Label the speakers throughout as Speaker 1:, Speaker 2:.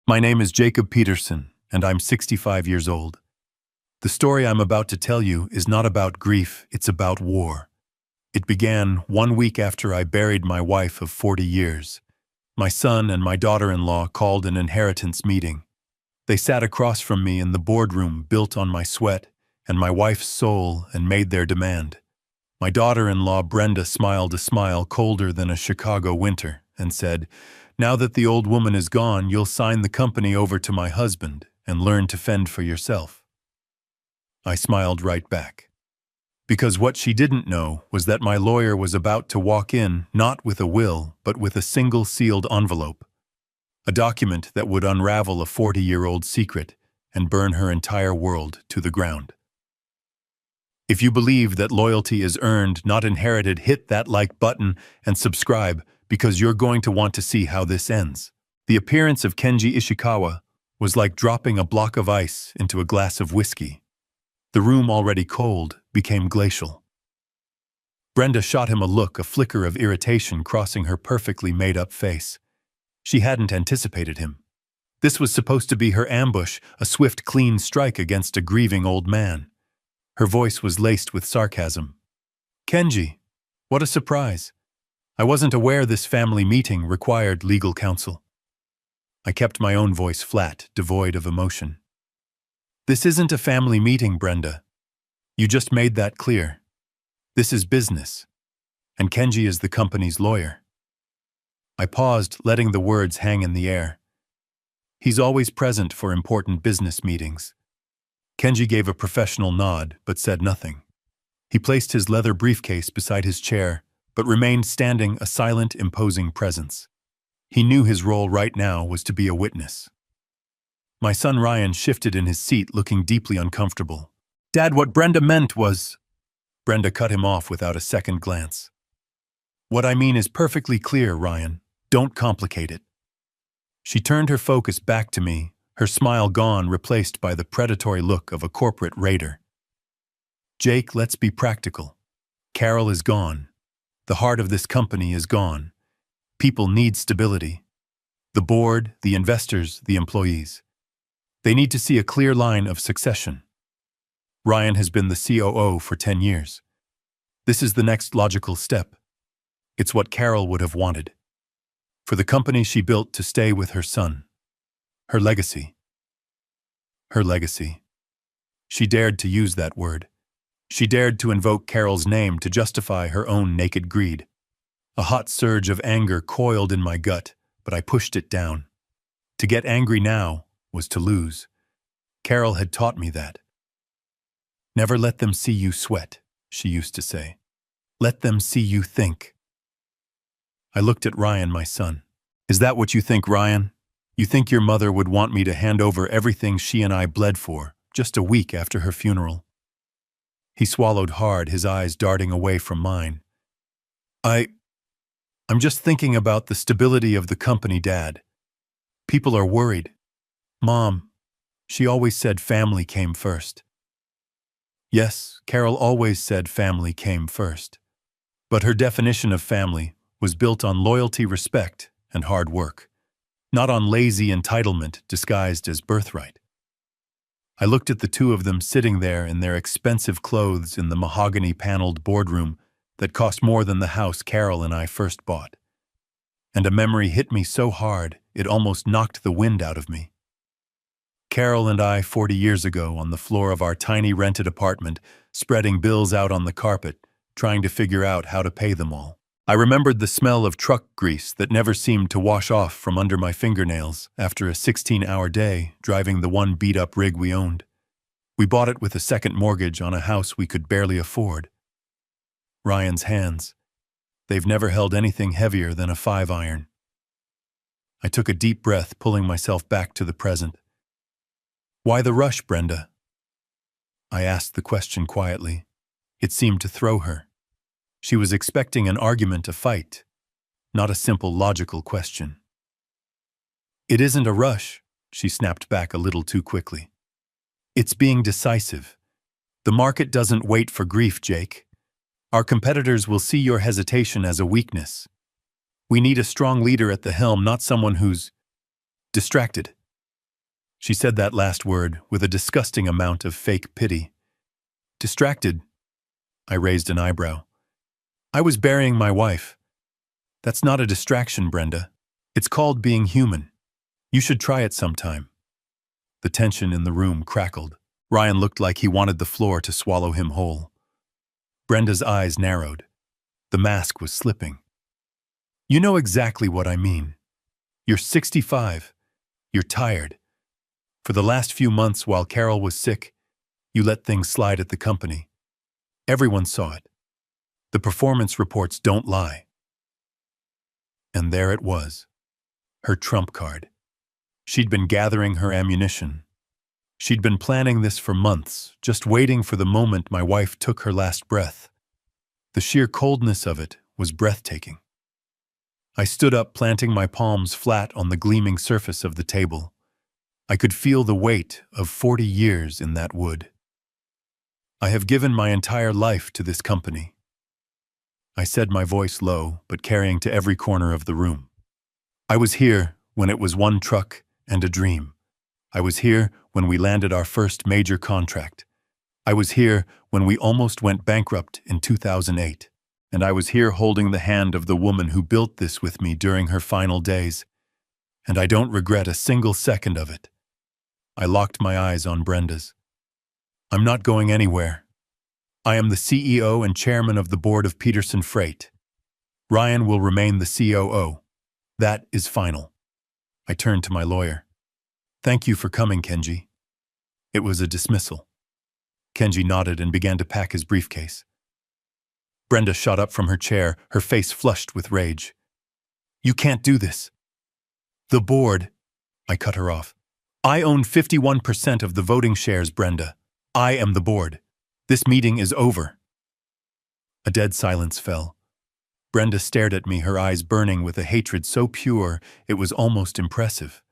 Speaker 1: My name is Jacob Peterson, and I'm 65 years old. The story I'm about to tell you is not about grief, it's about war. It began 1 week after I buried my wife of 40 years. My son and my daughter-in-law called an inheritance meeting. They sat across from me in the boardroom built on my sweat and my wife's soul and made their demand. My daughter-in-law Brenda smiled a smile colder than a Chicago winter and said, "Now that the old woman is gone, you'll sign the company over to my husband and learn to fend for yourself." I smiled right back. Because what she didn't know was that my lawyer was about to walk in not with a will, but with a single sealed envelope. A document that would unravel a 40-year-old secret and burn her entire world to the ground. If you believe that loyalty is earned, not inherited, hit that like button and subscribe because you're going to want to see how this ends. The appearance of Kenji Ishikawa was like dropping a block of ice into a glass of whiskey. The room, already cold, became glacial. Brenda shot him a look, a flicker of irritation crossing her perfectly made-up face. She hadn't anticipated him. This was supposed to be her ambush, a swift, clean strike against a grieving old man. Her voice was laced with sarcasm. "Kenji, what a surprise. I wasn't aware this family meeting required legal counsel." I kept my own voice flat, devoid of emotion. "This isn't a family meeting, Brenda. You just made that clear. This is business, and Kenji is the company's lawyer." I paused, letting the words hang in the air. He's always present for important business meetings. Kenji gave a professional nod, but said nothing. He placed his leather briefcase beside his chair, but remained standing, a silent, imposing presence. He knew his role right now was to be a witness. My son Ryan shifted in his seat, looking deeply uncomfortable. "Dad, what Brenda meant was—" Brenda cut him off without a second glance. "What I mean is perfectly clear, Ryan. Don't complicate it." She turned her focus back to me, her smile gone, replaced by the predatory look of a corporate raider. "Jake, let's be practical. Carol is gone. The heart of this company is gone. People need stability. The board, the investors, the employees. They need to see a clear line of succession. Ryan has been the COO for 10 years. This is the next logical step. It's what Carol would have wanted. For the company she built to stay with her son. Her legacy. Her legacy. She dared to use that word. She dared to invoke Carol's name to justify her own naked greed. A hot surge of anger coiled in my gut, but I pushed it down. To get angry now was to lose. Carol had taught me that. "Never let them see you sweat," she used to say. "Let them see you think." I looked at Ryan, my son. "Is that what you think, Ryan? You think your mother would want me to hand over everything she and I bled for, just a week after her funeral?" He swallowed hard, his eyes darting away from mine. I'm just thinking about the stability of the company, Dad. People are worried. Mom, she always said family came first." Yes, Carol always said family came first. But her definition of family was built on loyalty, respect, and hard work, not on lazy entitlement disguised as birthright. I looked at the two of them sitting there in their expensive clothes in the mahogany-paneled boardroom that cost more than the house Carol and I first bought. And a memory hit me so hard it almost knocked the wind out of me. Carol and I 40 years ago on the floor of our tiny rented apartment, spreading bills out on the carpet, trying to figure out how to pay them all. I remembered the smell of truck grease that never seemed to wash off from under my fingernails after a 16-hour day driving the one beat-up rig we owned. We bought it with a second mortgage on a house we could barely afford. Ryan's hands. They've never held anything heavier than a 5-iron. I took a deep breath, pulling myself back to the present. "Why the rush, Brenda?" I asked the question quietly. It seemed to throw her. She was expecting an argument, a fight, not a simple logical question. "It isn't a rush," she snapped back a little too quickly. "It's being decisive. The market doesn't wait for grief, Jake. Our competitors will see your hesitation as a weakness. We need a strong leader at the helm, not someone who's distracted." She said that last word with a disgusting amount of fake pity. Distracted? I raised an eyebrow. I was burying my wife. That's not a distraction, Brenda. It's called being human. You should try it sometime. The tension in the room crackled. Ryan looked like he wanted the floor to swallow him whole. Brenda's eyes narrowed. The mask was slipping. You know exactly what I mean. You're 65. You're tired. For the last few months while Carol was sick, you let things slide at the company. Everyone saw it. The performance reports don't lie. And there it was. Her trump card. She'd been gathering her ammunition. She'd been planning this for months, just waiting for the moment my wife took her last breath. The sheer coldness of it was breathtaking. I stood up, planting my palms flat on the gleaming surface of the table. I could feel the weight of 40 years in that wood. I have given my entire life to this company. I said, my voice low, but carrying to every corner of the room. I was here when it was one truck and a dream. I was here when we landed our first major contract. I was here when we almost went bankrupt in 2008. And I was here holding the hand of the woman who built this with me during her final days. And I don't regret a single second of it. I locked my eyes on Brenda's. I'm not going anywhere. I am the CEO and chairman of the board of Peterson Freight. Ryan will remain the COO. That is final. I turned to my lawyer. Thank you for coming, Kenji. It was a dismissal. Kenji nodded and began to pack his briefcase. Brenda shot up from her chair, her face flushed with rage. You can't do this. The board. I cut her off. I own 51% of the voting shares, Brenda. I am the board. This meeting is over. A dead silence fell. Brenda stared at me, her eyes burning with a hatred so pure it was almost impressive.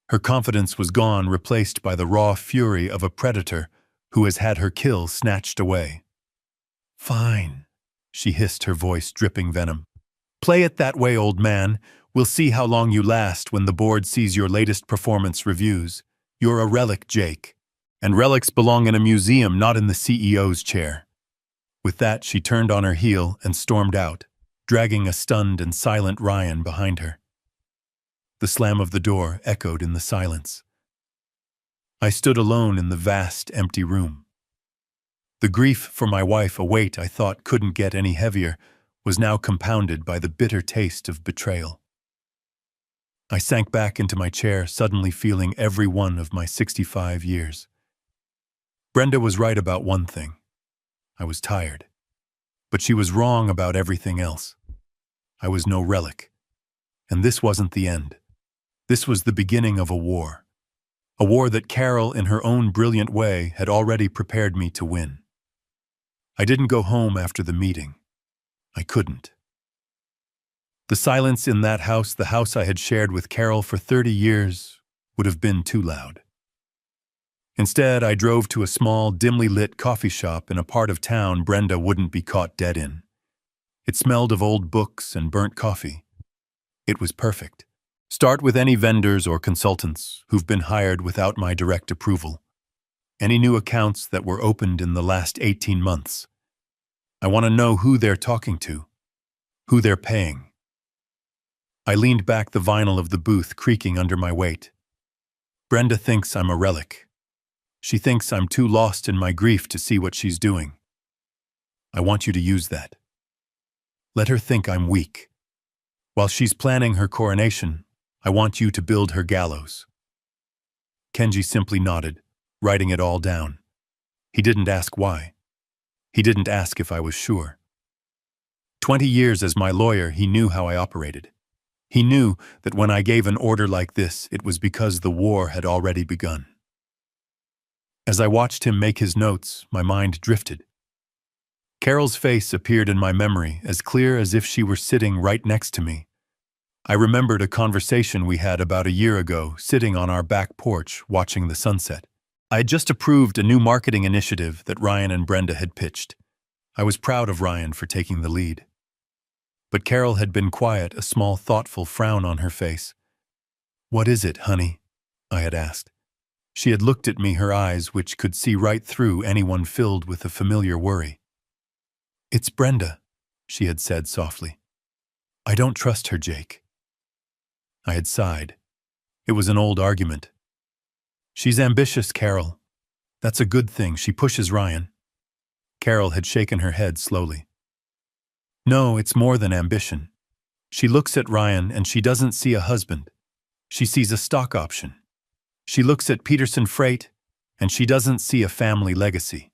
Speaker 1: Her confidence was gone, replaced by the raw fury of a predator who has had her kill snatched away. Fine, she hissed, her voice dripping venom. Play it that way, old man. We'll see how long you last when the board sees your latest performance reviews. You're a relic, Jake. And relics belong in a museum, not in the CEO's chair. With that, she turned on her heel and stormed out, dragging a stunned and silent Ryan behind her. The slam of the door echoed in the silence. I stood alone in the vast, empty room. The grief for my wife, a weight I thought couldn't get any heavier, was now compounded by the bitter taste of betrayal. I sank back into my chair, suddenly feeling every one of my 65 years. Brenda was right about one thing. I was tired. But she was wrong about everything else. I was no relic. And this wasn't the end. This was the beginning of a war. A war that Carol, in her own brilliant way, had already prepared me to win. I didn't go home after the meeting. I couldn't. The silence in that house, the house I had shared with Carol for 30 years, would have been too loud. Instead, I drove to a small, dimly lit coffee shop in a part of town Brenda wouldn't be caught dead in. It smelled of old books and burnt coffee. It was perfect. Start with any vendors or consultants who've been hired without my direct approval. Any new accounts that were opened in the last 18 months. I want to know who they're talking to, who they're paying. I leaned back, the vinyl of the booth creaking under my weight. Brenda thinks I'm a relic. She thinks I'm too lost in my grief to see what she's doing. I want you to use that. Let her think I'm weak. While she's planning her coronation, I want you to build her gallows. Kenji simply nodded, writing it all down. He didn't ask why. He didn't ask if I was sure. 20 years as my lawyer, he knew how I operated. He knew that when I gave an order like this, it was because the war had already begun. As I watched him make his notes, my mind drifted. Carol's face appeared in my memory, as clear as if she were sitting right next to me. I remembered a conversation we had about a year ago, sitting on our back porch watching the sunset. I had just approved a new marketing initiative that Ryan and Brenda had pitched. I was proud of Ryan for taking the lead. But Carol had been quiet, a small, thoughtful frown on her face. "What is it, honey?" I had asked. She had looked at me, her eyes which could see right through anyone filled with a familiar worry. "It's Brenda," she had said softly. "I don't trust her, Jake." I had sighed. It was an old argument. "She's ambitious, Carol. That's a good thing. She pushes Ryan." Carol had shaken her head slowly. "No, it's more than ambition. She looks at Ryan and she doesn't see a husband. She sees a stock option. She looks at Peterson Freight and she doesn't see a family legacy.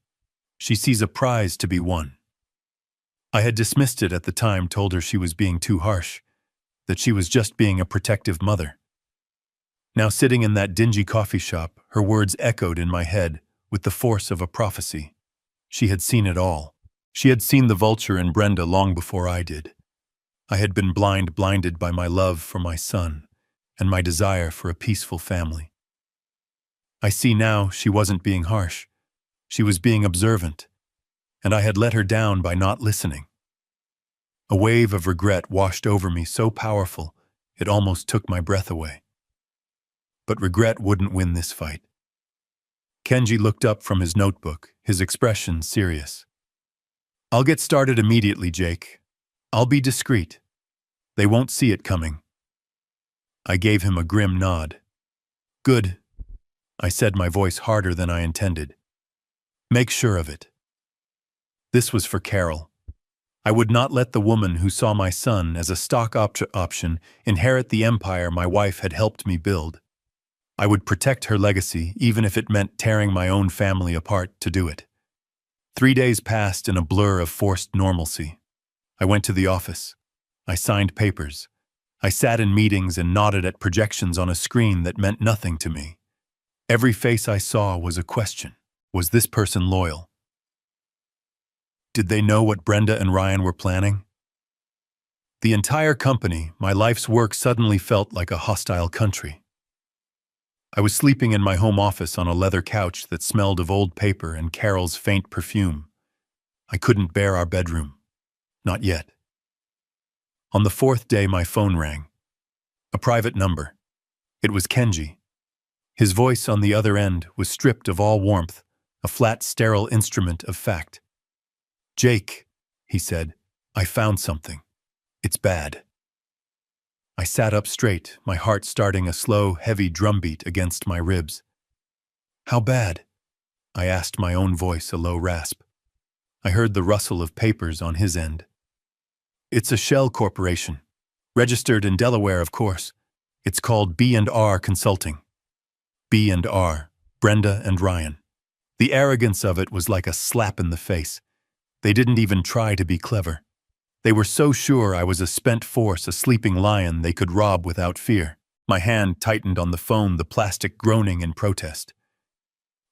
Speaker 1: She sees a prize to be won." I had dismissed it at the time, told her she was being too harsh, that she was just being a protective mother. Now, sitting in that dingy coffee shop, her words echoed in my head with the force of a prophecy. She had seen it all. She had seen the vulture in Brenda long before I did. I had been blinded by my love for my son and my desire for a peaceful family. I see now she wasn't being harsh. She was being observant, and I had let her down by not listening. A wave of regret washed over me, so powerful it almost took my breath away. But regret wouldn't win this fight. Kenji looked up from his notebook, his expression serious. "I'll get started immediately, Jake. I'll be discreet. They won't see it coming." I gave him a grim nod. "Good," I said, my voice harder than I intended. "Make sure of it." This was for Carol. I would not let the woman who saw my son as a stock option inherit the empire my wife had helped me build. I would protect her legacy, even if it meant tearing my own family apart to do it. 3 days passed in a blur of forced normalcy. I went to the office. I signed papers. I sat in meetings and nodded at projections on a screen that meant nothing to me. Every face I saw was a question. Was this person loyal? Did they know what Brenda and Ryan were planning? The entire company, my life's work, suddenly felt like a hostile country. I was sleeping in my home office on a leather couch that smelled of old paper and Carol's faint perfume. I couldn't bear our bedroom. Not yet. On the 4th day, my phone rang. A private number. It was Kenji. His voice on the other end was stripped of all warmth, a flat, sterile instrument of fact. "Jake," he said, "I found something. It's bad." I sat up straight, my heart starting a slow, heavy drumbeat against my ribs. "How bad?" I asked, my own voice a low rasp. I heard the rustle of papers on his end. "It's a shell corporation. Registered in Delaware, of course. It's called B&R Consulting." B&R, Brenda and Ryan. The arrogance of it was like a slap in the face. They didn't even try to be clever. They were so sure I was a spent force, a sleeping lion they could rob without fear. My hand tightened on the phone, the plastic groaning in protest.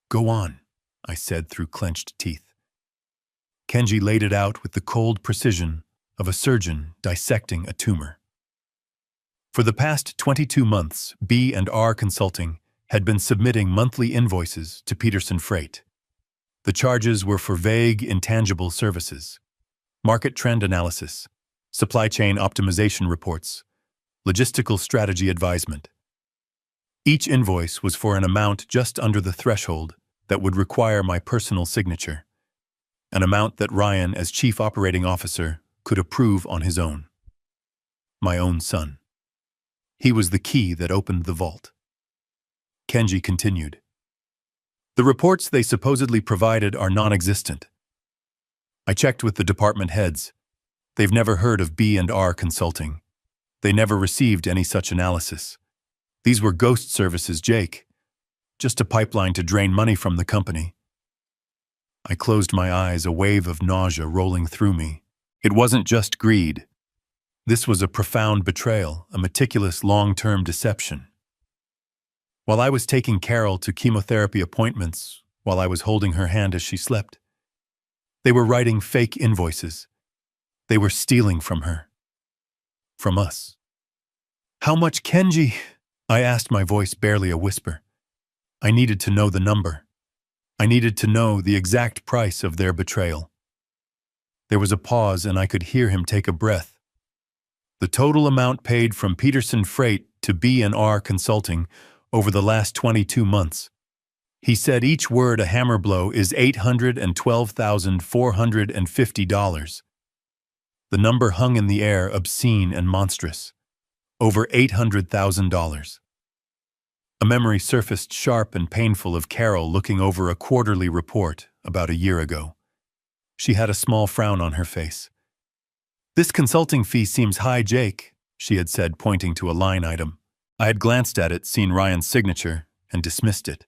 Speaker 1: "Go on," I said through clenched teeth. Kenji laid it out with the cold precision of a surgeon dissecting a tumor. For the past 22 months, B&R Consulting had been submitting monthly invoices to Peterson Freight. The charges were for vague, intangible services: market trend analysis, supply chain optimization reports, logistical strategy advisement. Each invoice was for an amount just under the threshold that would require my personal signature, an amount that Ryan, as Chief Operating Officer, could approve on his own. My own son. He was the key that opened the vault. Kenji continued. "The reports they supposedly provided are non-existent. I checked with the department heads. They've never heard of B&R Consulting. They never received any such analysis. These were ghost services, Jake. Just a pipeline to drain money from the company." I closed my eyes, a wave of nausea rolling through me. It wasn't just greed. This was a profound betrayal, a meticulous long-term deception. While I was taking Carol to chemotherapy appointments, while I was holding her hand as she slept, they were writing fake invoices. They were stealing from her. From us. "How much, Kenji?" I asked, my voice barely a whisper. I needed to know the number. I needed to know the exact price of their betrayal. There was a pause and I could hear him take a breath. "The total amount paid from Peterson Freight to B&R Consulting over the last 22 months, He said each word a hammer blow is $812,450. The number hung in the air, obscene and monstrous. Over $800,000. A memory surfaced sharp and painful of Carol looking over a quarterly report about a year ago. She had a small frown on her face. "This consulting fee seems high, Jake," she had said, pointing to a line item. I had glanced at it, seen Ryan's signature, and dismissed it.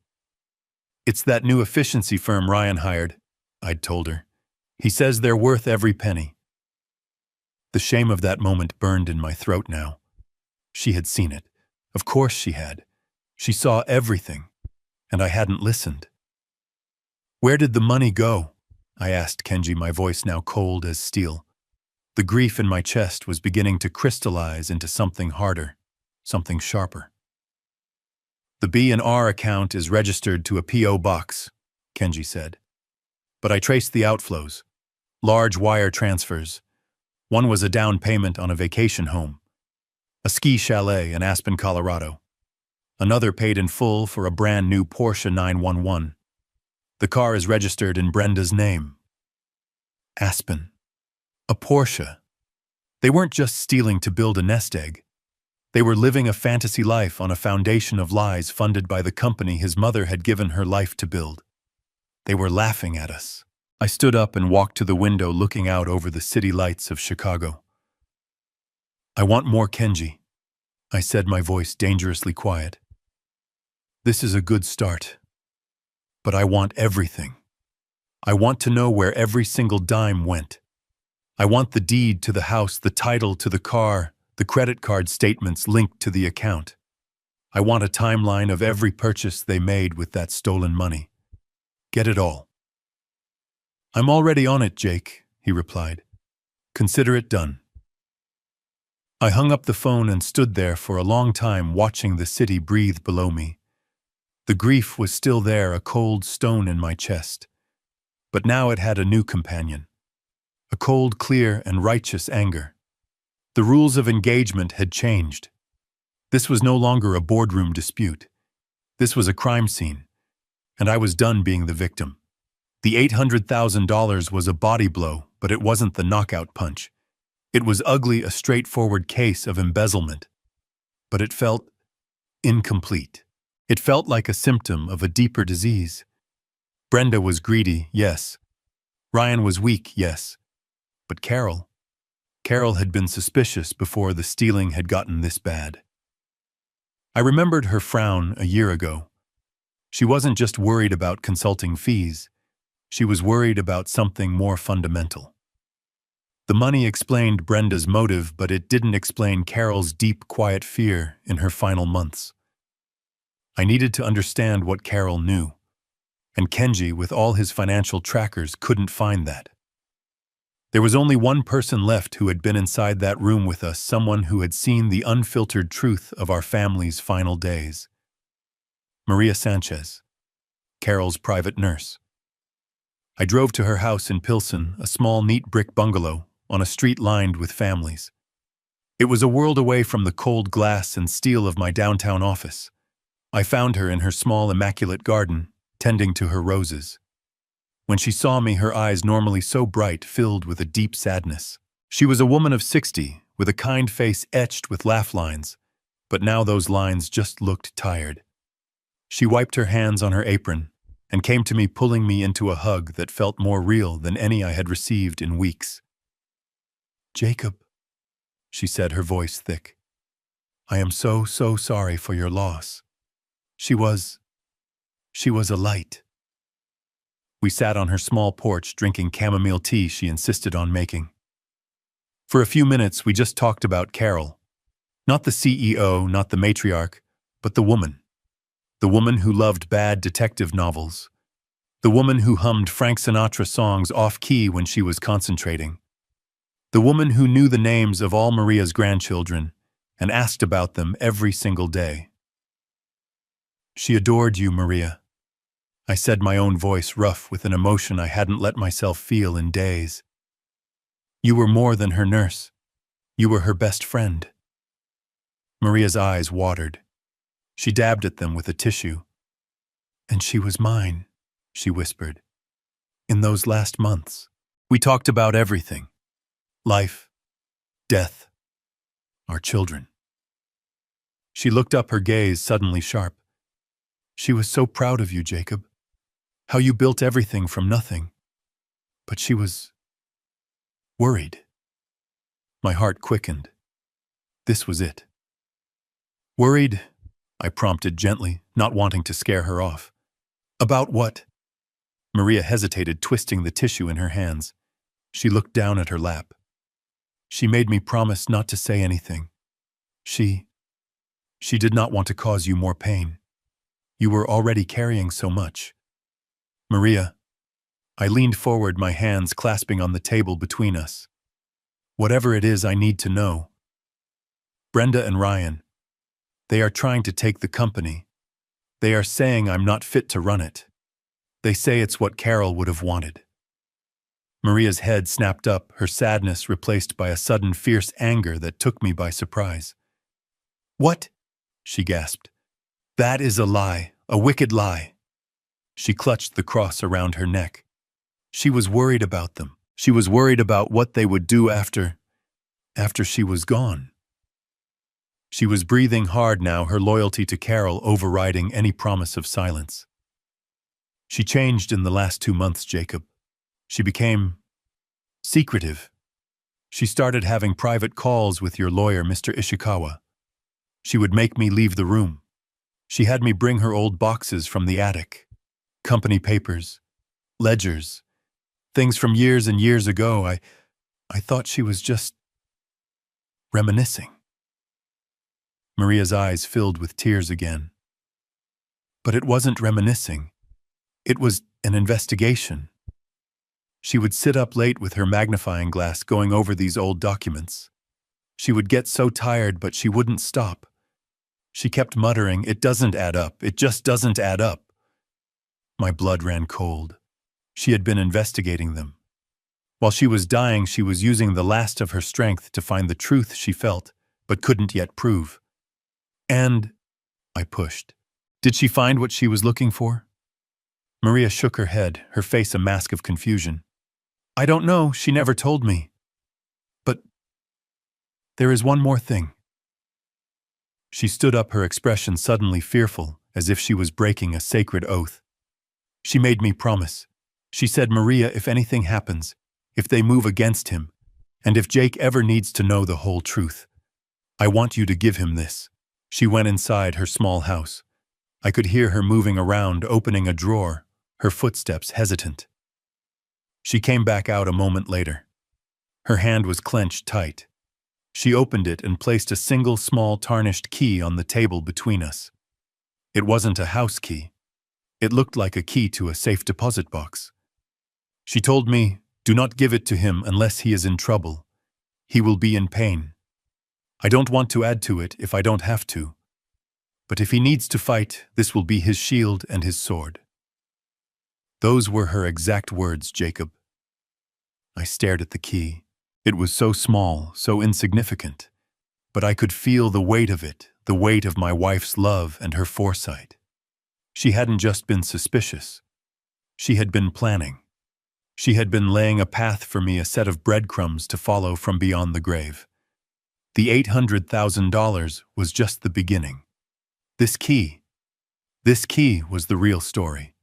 Speaker 1: "It's that new efficiency firm Ryan hired," I'd told her. "He says they're worth every penny." The shame of that moment burned in my throat now. She had seen it. Of course she had. She saw everything, and I hadn't listened. "Where did the money go?" I asked Kenji, my voice now cold as steel. The grief in my chest was beginning to crystallize into something harder, something sharper. "The B&R account is registered to a P.O. box," Kenji said. "But I traced the outflows. Large wire transfers. One was a down payment on a vacation home, a ski chalet in Aspen, Colorado. Another paid in full for a brand new Porsche 911. The car is registered in Brenda's name." Aspen. A Porsche. They weren't just stealing to build a nest egg. They were living a fantasy life on a foundation of lies funded by the company his mother had given her life to build. They were laughing at us. I stood up and walked to the window, looking out over the city lights of Chicago. "I want more, Kenji," I said, my voice dangerously quiet. "This is a good start. But I want everything. I want to know where every single dime went. I want the deed to the house, the title to the car, the credit card statements linked to the account. I want a timeline of every purchase they made with that stolen money. Get it all." "I'm already on it, Jake," he replied. "Consider it done." I hung up the phone and stood there for a long time, watching the city breathe below me. The grief was still there, a cold stone in my chest. But now it had a new companion. A cold, clear, and righteous anger. The rules of engagement had changed. This was no longer a boardroom dispute. This was a crime scene, and I was done being the victim. The $800,000 was a body blow, but it wasn't the knockout punch. It was ugly, a straightforward case of embezzlement. But it felt incomplete. It felt like a symptom of a deeper disease. Brenda was greedy, yes. Ryan was weak, yes. But Carol had been suspicious before the stealing had gotten this bad. I remembered her frown a year ago. She wasn't just worried about consulting fees. She was worried about something more fundamental. The money explained Brenda's motive, but it didn't explain Carol's deep, quiet fear in her final months. I needed to understand what Carol knew, and Kenji, with all his financial trackers, couldn't find that. There was only one person left who had been inside that room with us, someone who had seen the unfiltered truth of our family's final days. Maria Sanchez, Carol's private nurse. I drove to her house in Pilsen, a small, neat brick bungalow on a street lined with families. It was a world away from the cold glass and steel of my downtown office. I found her in her small, immaculate garden, tending to her roses. When she saw me, her eyes, normally so bright, filled with a deep sadness. She was a woman of 60, with a kind face etched with laugh lines, but now those lines just looked tired. She wiped her hands on her apron and came to me, pulling me into a hug that felt more real than any I had received in weeks. "Jacob," she said, her voice thick. "I am so sorry for your loss. She was a light." We sat on her small porch drinking chamomile tea she insisted on making. For a few minutes, we just talked about Carol. Not the CEO, not the matriarch, but the woman. The woman who loved bad detective novels. The woman who hummed Frank Sinatra songs off-key when she was concentrating. The woman who knew the names of all Maria's grandchildren and asked about them every single day. "She adored you, Maria," I said, my own voice rough with an emotion I hadn't let myself feel in days. "You were more than her nurse. You were her best friend." Maria's eyes watered. She dabbed at them with a tissue. And she was mine, she whispered. In those last months, we talked about everything. Life, death, our children. She looked up, her gaze suddenly sharp. She was so proud of you, Jacob. How you built everything from nothing. But she was worried. My heart quickened. This was it. Worried? I prompted gently, not wanting to scare her off. About what? Maria hesitated, twisting the tissue in her hands. She looked down at her lap. She made me promise not to say anything. She did not want to cause you more pain. You were already carrying so much. Maria, I leaned forward, my hands clasping on the table between us. Whatever it is, I need to know. Brenda and Ryan, they are trying to take the company. They are saying I'm not fit to run it. They say it's what Carol would have wanted. Maria's head snapped up, her sadness replaced by a sudden fierce anger that took me by surprise. What? She gasped. That is a lie, a wicked lie. She clutched the cross around her neck. She was worried about them. She was worried about what they would do after she was gone. She was breathing hard now, her loyalty to Carol overriding any promise of silence. She changed in the last 2 months, Jacob. She became secretive. She started having private calls with your lawyer, Mr. Ishikawa. She would make me leave the room. She had me bring her old boxes from the attic. Company papers, ledgers, things from years and years ago. I thought she was just reminiscing. Maria's eyes filled with tears again. But it wasn't reminiscing. It was an investigation. She would sit up late with her magnifying glass going over these old documents. She would get so tired, but she wouldn't stop. She kept muttering, "It doesn't add up. It just doesn't add up." My blood ran cold. She had been investigating them. While she was dying, she was using the last of her strength to find the truth she felt, but couldn't yet prove. And I pushed. Did she find what she was looking for? Maria shook her head, her face a mask of confusion. I don't know, she never told me. But there is one more thing. She stood up, her expression suddenly fearful, as if she was breaking a sacred oath. She made me promise. She said, Maria, if anything happens, if they move against him, and if Jake ever needs to know the whole truth, I want you to give him this. She went inside her small house. I could hear her moving around, opening a drawer, her footsteps hesitant. She came back out a moment later. Her hand was clenched tight. She opened it and placed a single small tarnished key on the table between us. It wasn't a house key. It looked like a key to a safe deposit box. She told me, do not give it to him unless he is in trouble. He will be in pain. I don't want to add to it if I don't have to. But if he needs to fight, this will be his shield and his sword. Those were her exact words, Jacob. I stared at the key. It was so small, so insignificant. But I could feel the weight of it, the weight of my wife's love and her foresight. She hadn't just been suspicious. She had been planning. She had been laying a path for me, a set of breadcrumbs to follow from beyond the grave. The $800,000 was just the beginning. This key was the real story.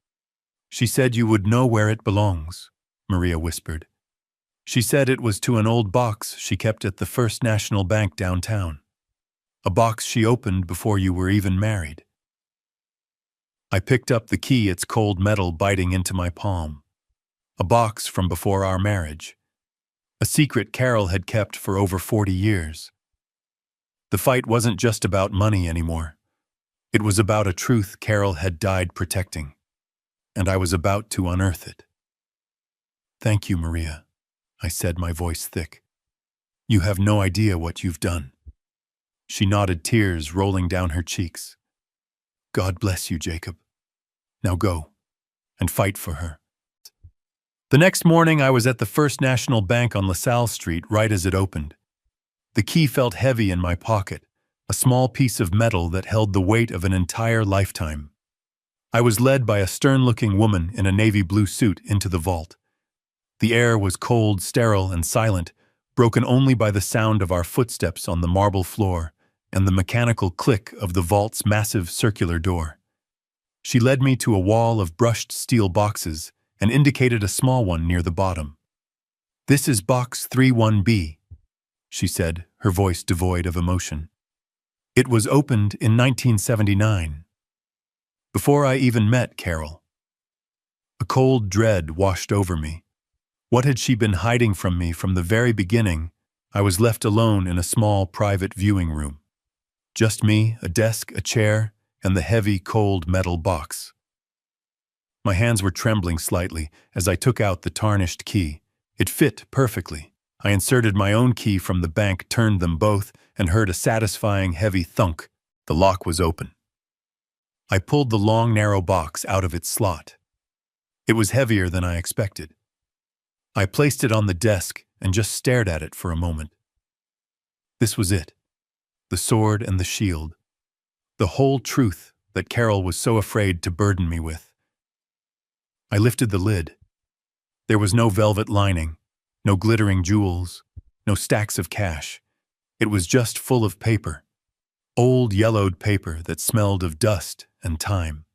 Speaker 1: She said you would know where it belongs, Maria whispered. She said it was to an old box she kept at the First National Bank downtown. A box she opened before you were even married. I picked up the key, its cold metal biting into my palm. A box from before our marriage. A secret Carol had kept for over 40 years. The fight wasn't just about money anymore. It was about a truth Carol had died protecting. And I was about to unearth it. Thank you, Maria, I said, my voice thick. You have no idea what you've done. She nodded, tears rolling down her cheeks. God bless you, Jacob. Now go and fight for her. The next morning, I was at the First National Bank on LaSalle Street right as it opened. The key felt heavy in my pocket, a small piece of metal that held the weight of an entire lifetime. I was led by a stern-looking woman in a navy blue suit into the vault. The air was cold, sterile, and silent, broken only by the sound of our footsteps on the marble floor and the mechanical click of the vault's massive circular door. She led me to a wall of brushed steel boxes and indicated a small one near the bottom. "This is box 31B, she said, her voice devoid of emotion. "It was opened in 1979. Before I even met Carol." A cold dread washed over me. What had she been hiding from me from the very beginning? I was left alone in a small private viewing room. Just me, a desk, a chair, and the heavy, cold metal box. My hands were trembling slightly as I took out the tarnished key. It fit perfectly. I inserted my own key from the bank, turned them both, and heard a satisfying heavy thunk. The lock was open. I pulled the long, narrow box out of its slot. It was heavier than I expected. I placed it on the desk and just stared at it for a moment. This was it. The sword and the shield. The whole truth that Carol was so afraid to burden me with. I lifted the lid. There was no velvet lining, no glittering jewels, no stacks of cash. It was just full of paper. Old yellowed paper that smelled of dust and time.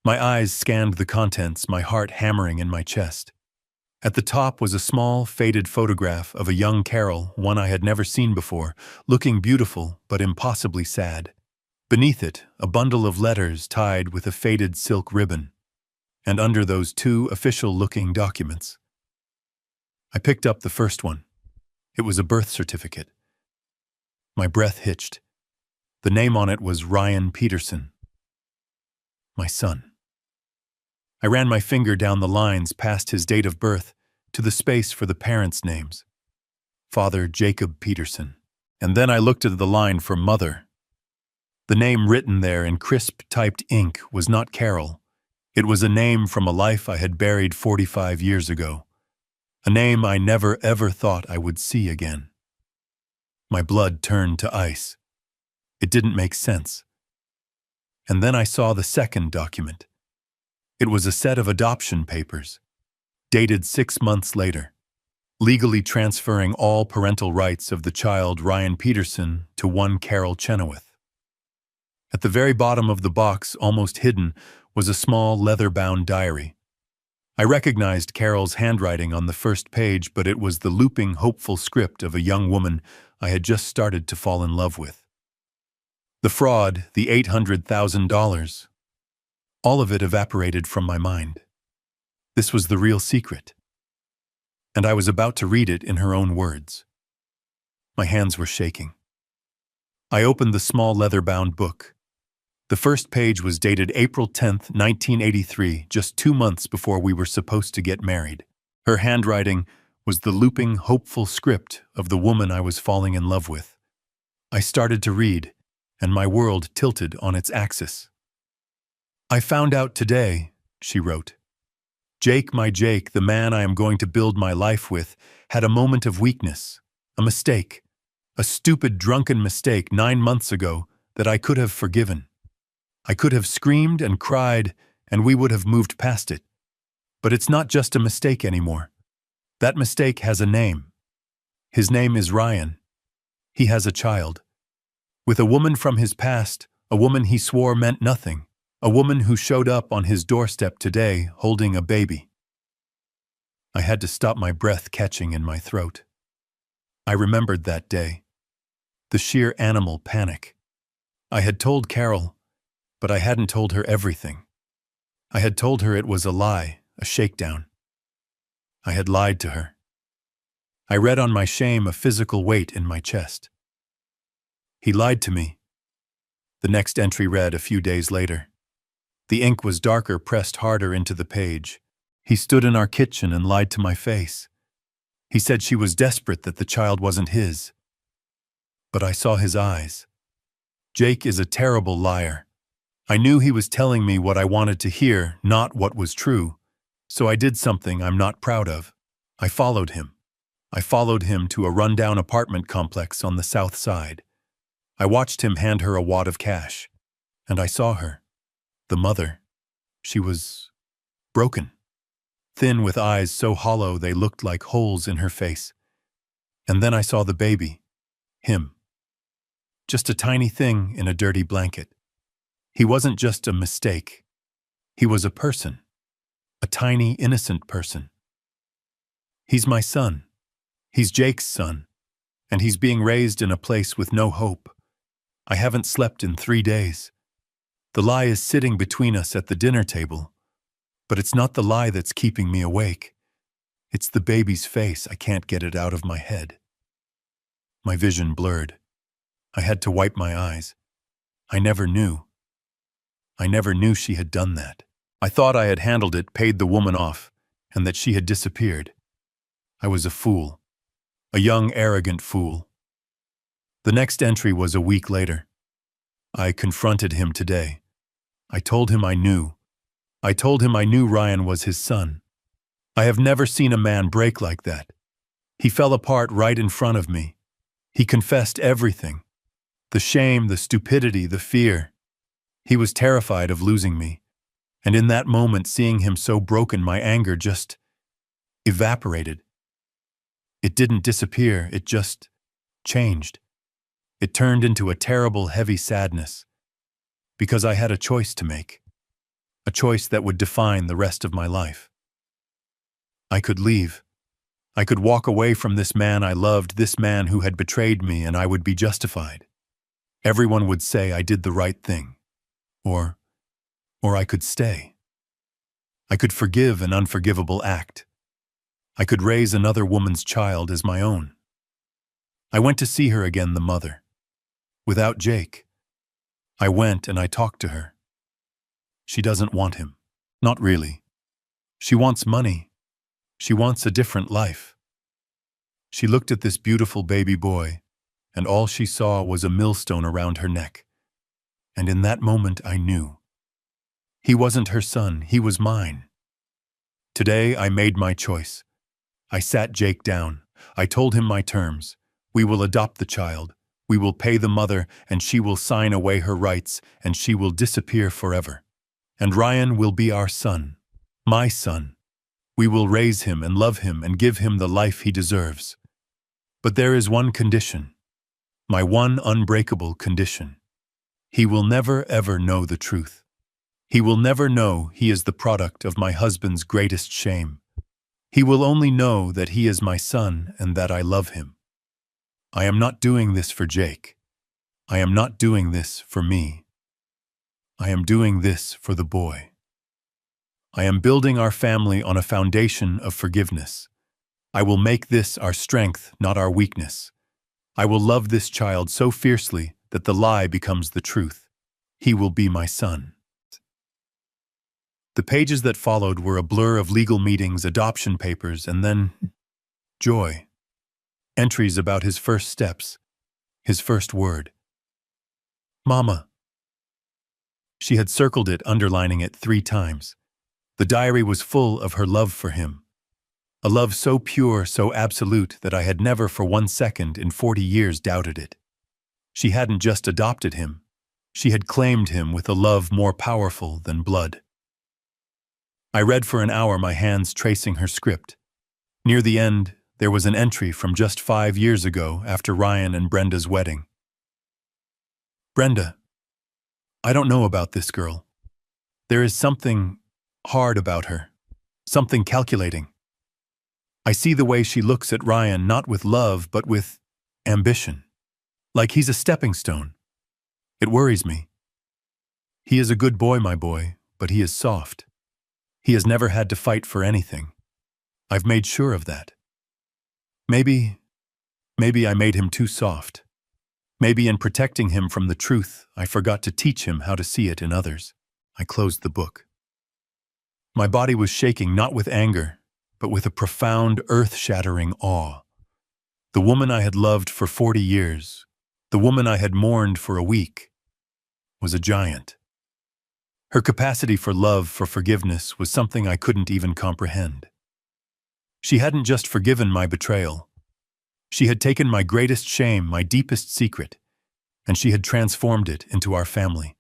Speaker 1: My eyes scanned the contents, my heart hammering in my chest. At the top was a small, faded photograph of a young Carol, one I had never seen before, looking beautiful but impossibly sad. Beneath it, a bundle of letters tied with a faded silk ribbon. And under those two official-looking documents. I picked up the first one. It was a birth certificate. My breath hitched. The name on it was Ryan Peterson. My son. I ran my finger down the lines past his date of birth to the space for the parents' names. Father Jacob Peterson. And then I looked at the line for mother. The name written there in crisp typed ink was not Carol. It was a name from a life I had buried 45 years ago. A name I never ever thought I would see again. My blood turned to ice. It didn't make sense. And then I saw the second document. It was a set of adoption papers, dated 6 months later, legally transferring all parental rights of the child Ryan Peterson to one Carol Chenoweth. At the very bottom of the box, almost hidden, was a small leather-bound diary. I recognized Carol's handwriting on the first page, but it was the looping, hopeful script of a young woman I had just started to fall in love with. The fraud, the $800,000. All of it evaporated from my mind. This was the real secret. And I was about to read it in her own words. My hands were shaking. I opened the small leather-bound book. The first page was dated April 10th, 1983, just 2 months before we were supposed to get married. Her handwriting was the looping, hopeful script of the woman I was falling in love with. I started to read, and my world tilted on its axis. "I found out today," she wrote. "Jake, my Jake, the man I am going to build my life with, had a moment of weakness, a mistake, a stupid, drunken mistake 9 months ago that I could have forgiven. I could have screamed and cried, and we would have moved past it. But it's not just a mistake anymore. That mistake has a name. His name is Ryan. He has a child. With a woman from his past, a woman he swore meant nothing, a woman who showed up on his doorstep today holding a baby." I had to stop my breath catching in my throat. I remembered that day. The sheer animal panic. I had told Carol, but I hadn't told her everything. I had told her it was a lie, a shakedown. I had lied to her. I read on my shame a physical weight in my chest. He lied to me. The next entry read a few days later. The ink was darker, pressed harder into the page. He stood in our kitchen and lied to my face. He said she was desperate that the child wasn't his. But I saw his eyes. Jake is a terrible liar. I knew he was telling me what I wanted to hear, not what was true. So I did something I'm not proud of. I followed him. I followed him to a rundown apartment complex on the south side. I watched him hand her a wad of cash. And I saw her. The mother, she was broken, thin with eyes so hollow they looked like holes in her face. And then I saw the baby, him. Just a tiny thing in a dirty blanket. He wasn't just a mistake. He was a person. A tiny, innocent person. He's my son. He's Jake's son. And he's being raised in a place with no hope. I haven't slept in 3 days. The lie is sitting between us at the dinner table. But it's not the lie that's keeping me awake. It's the baby's face. I can't get it out of my head. My vision blurred. I had to wipe my eyes. I never knew. I never knew she had done that. I thought I had handled it, paid the woman off, and that she had disappeared. I was a fool. A young, arrogant fool. The next entry was a week later. I confronted him today. I told him I knew. I told him I knew Ryan was his son. I have never seen a man break like that. He fell apart right in front of me. He confessed everything. The shame, the stupidity, the fear. He was terrified of losing me. And in that moment, seeing him so broken, my anger just evaporated. It didn't disappear, it just changed. It turned into a terrible, heavy sadness. Because I had a choice to make. A choice that would define the rest of my life. I could leave. I could walk away from this man I loved, this man who had betrayed me, and I would be justified. Everyone would say I did the right thing. Or I could stay. I could forgive an unforgivable act. I could raise another woman's child as my own. I went to see her again, the mother. Without Jake. I went and I talked to her. She doesn't want him. Not really. She wants money. She wants a different life. She looked at this beautiful baby boy, and all she saw was a millstone around her neck. And in that moment I knew. He wasn't her son, he was mine. Today I made my choice. I sat Jake down. I told him my terms. We will adopt the child. We will pay the mother, and she will sign away her rights, and she will disappear forever. And Ryan will be our son. My son. We will raise him and love him and give him the life he deserves. But there is one condition. My one unbreakable condition. He will never ever know the truth. He will never know he is the product of my husband's greatest shame. He will only know that he is my son and that I love him. I am not doing this for Jake. I am not doing this for me. I am doing this for the boy. I am building our family on a foundation of forgiveness. I will make this our strength, not our weakness. I will love this child so fiercely that the lie becomes the truth. He will be my son. The pages that followed were a blur of legal meetings, adoption papers, and then joy. Entries about his first steps, his first word. Mama. She had circled it, underlining it 3 times. The diary was full of her love for him. A love so pure, so absolute, that I had never for 1 second in 40 years doubted it. She hadn't just adopted him. She had claimed him with a love more powerful than blood. I read for an hour, my hands tracing her script. Near the end, there was an entry from just 5 years ago after Ryan and Brenda's wedding. Brenda, I don't know about this girl. There is something hard about her, something calculating. I see the way she looks at Ryan, not with love, but with ambition. Like he's a stepping stone. It worries me. He is a good boy, my boy, but he is soft. He has never had to fight for anything. I've made sure of that. Maybe I made him too soft. Maybe in protecting him from the truth, I forgot to teach him how to see it in others. I closed the book. My body was shaking, not with anger, but with a profound, earth-shattering awe. The woman I had loved for 40 years, the woman I had mourned for a week, was a giant. Her capacity for love, for forgiveness, was something I couldn't even comprehend. She hadn't just forgiven my betrayal. She had taken my greatest shame, my deepest secret, and she had transformed it into our family.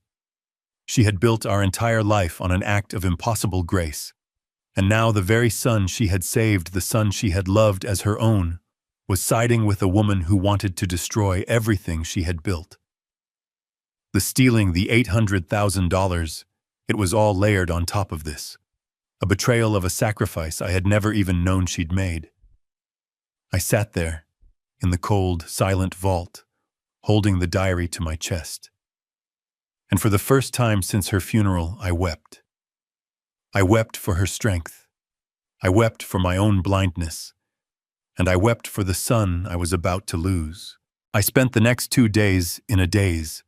Speaker 1: She had built our entire life on an act of impossible grace. And now the very son she had saved, the son she had loved as her own, was siding with a woman who wanted to destroy everything she had built. The stealing the $800,000, it was all layered on top of this. A betrayal of a sacrifice I had never even known she'd made. I sat there, in the cold, silent vault, holding the diary to my chest. And for the first time since her funeral, I wept. I wept for her strength. I wept for my own blindness. And I wept for the son I was about to lose. I spent the next 2 days in a daze.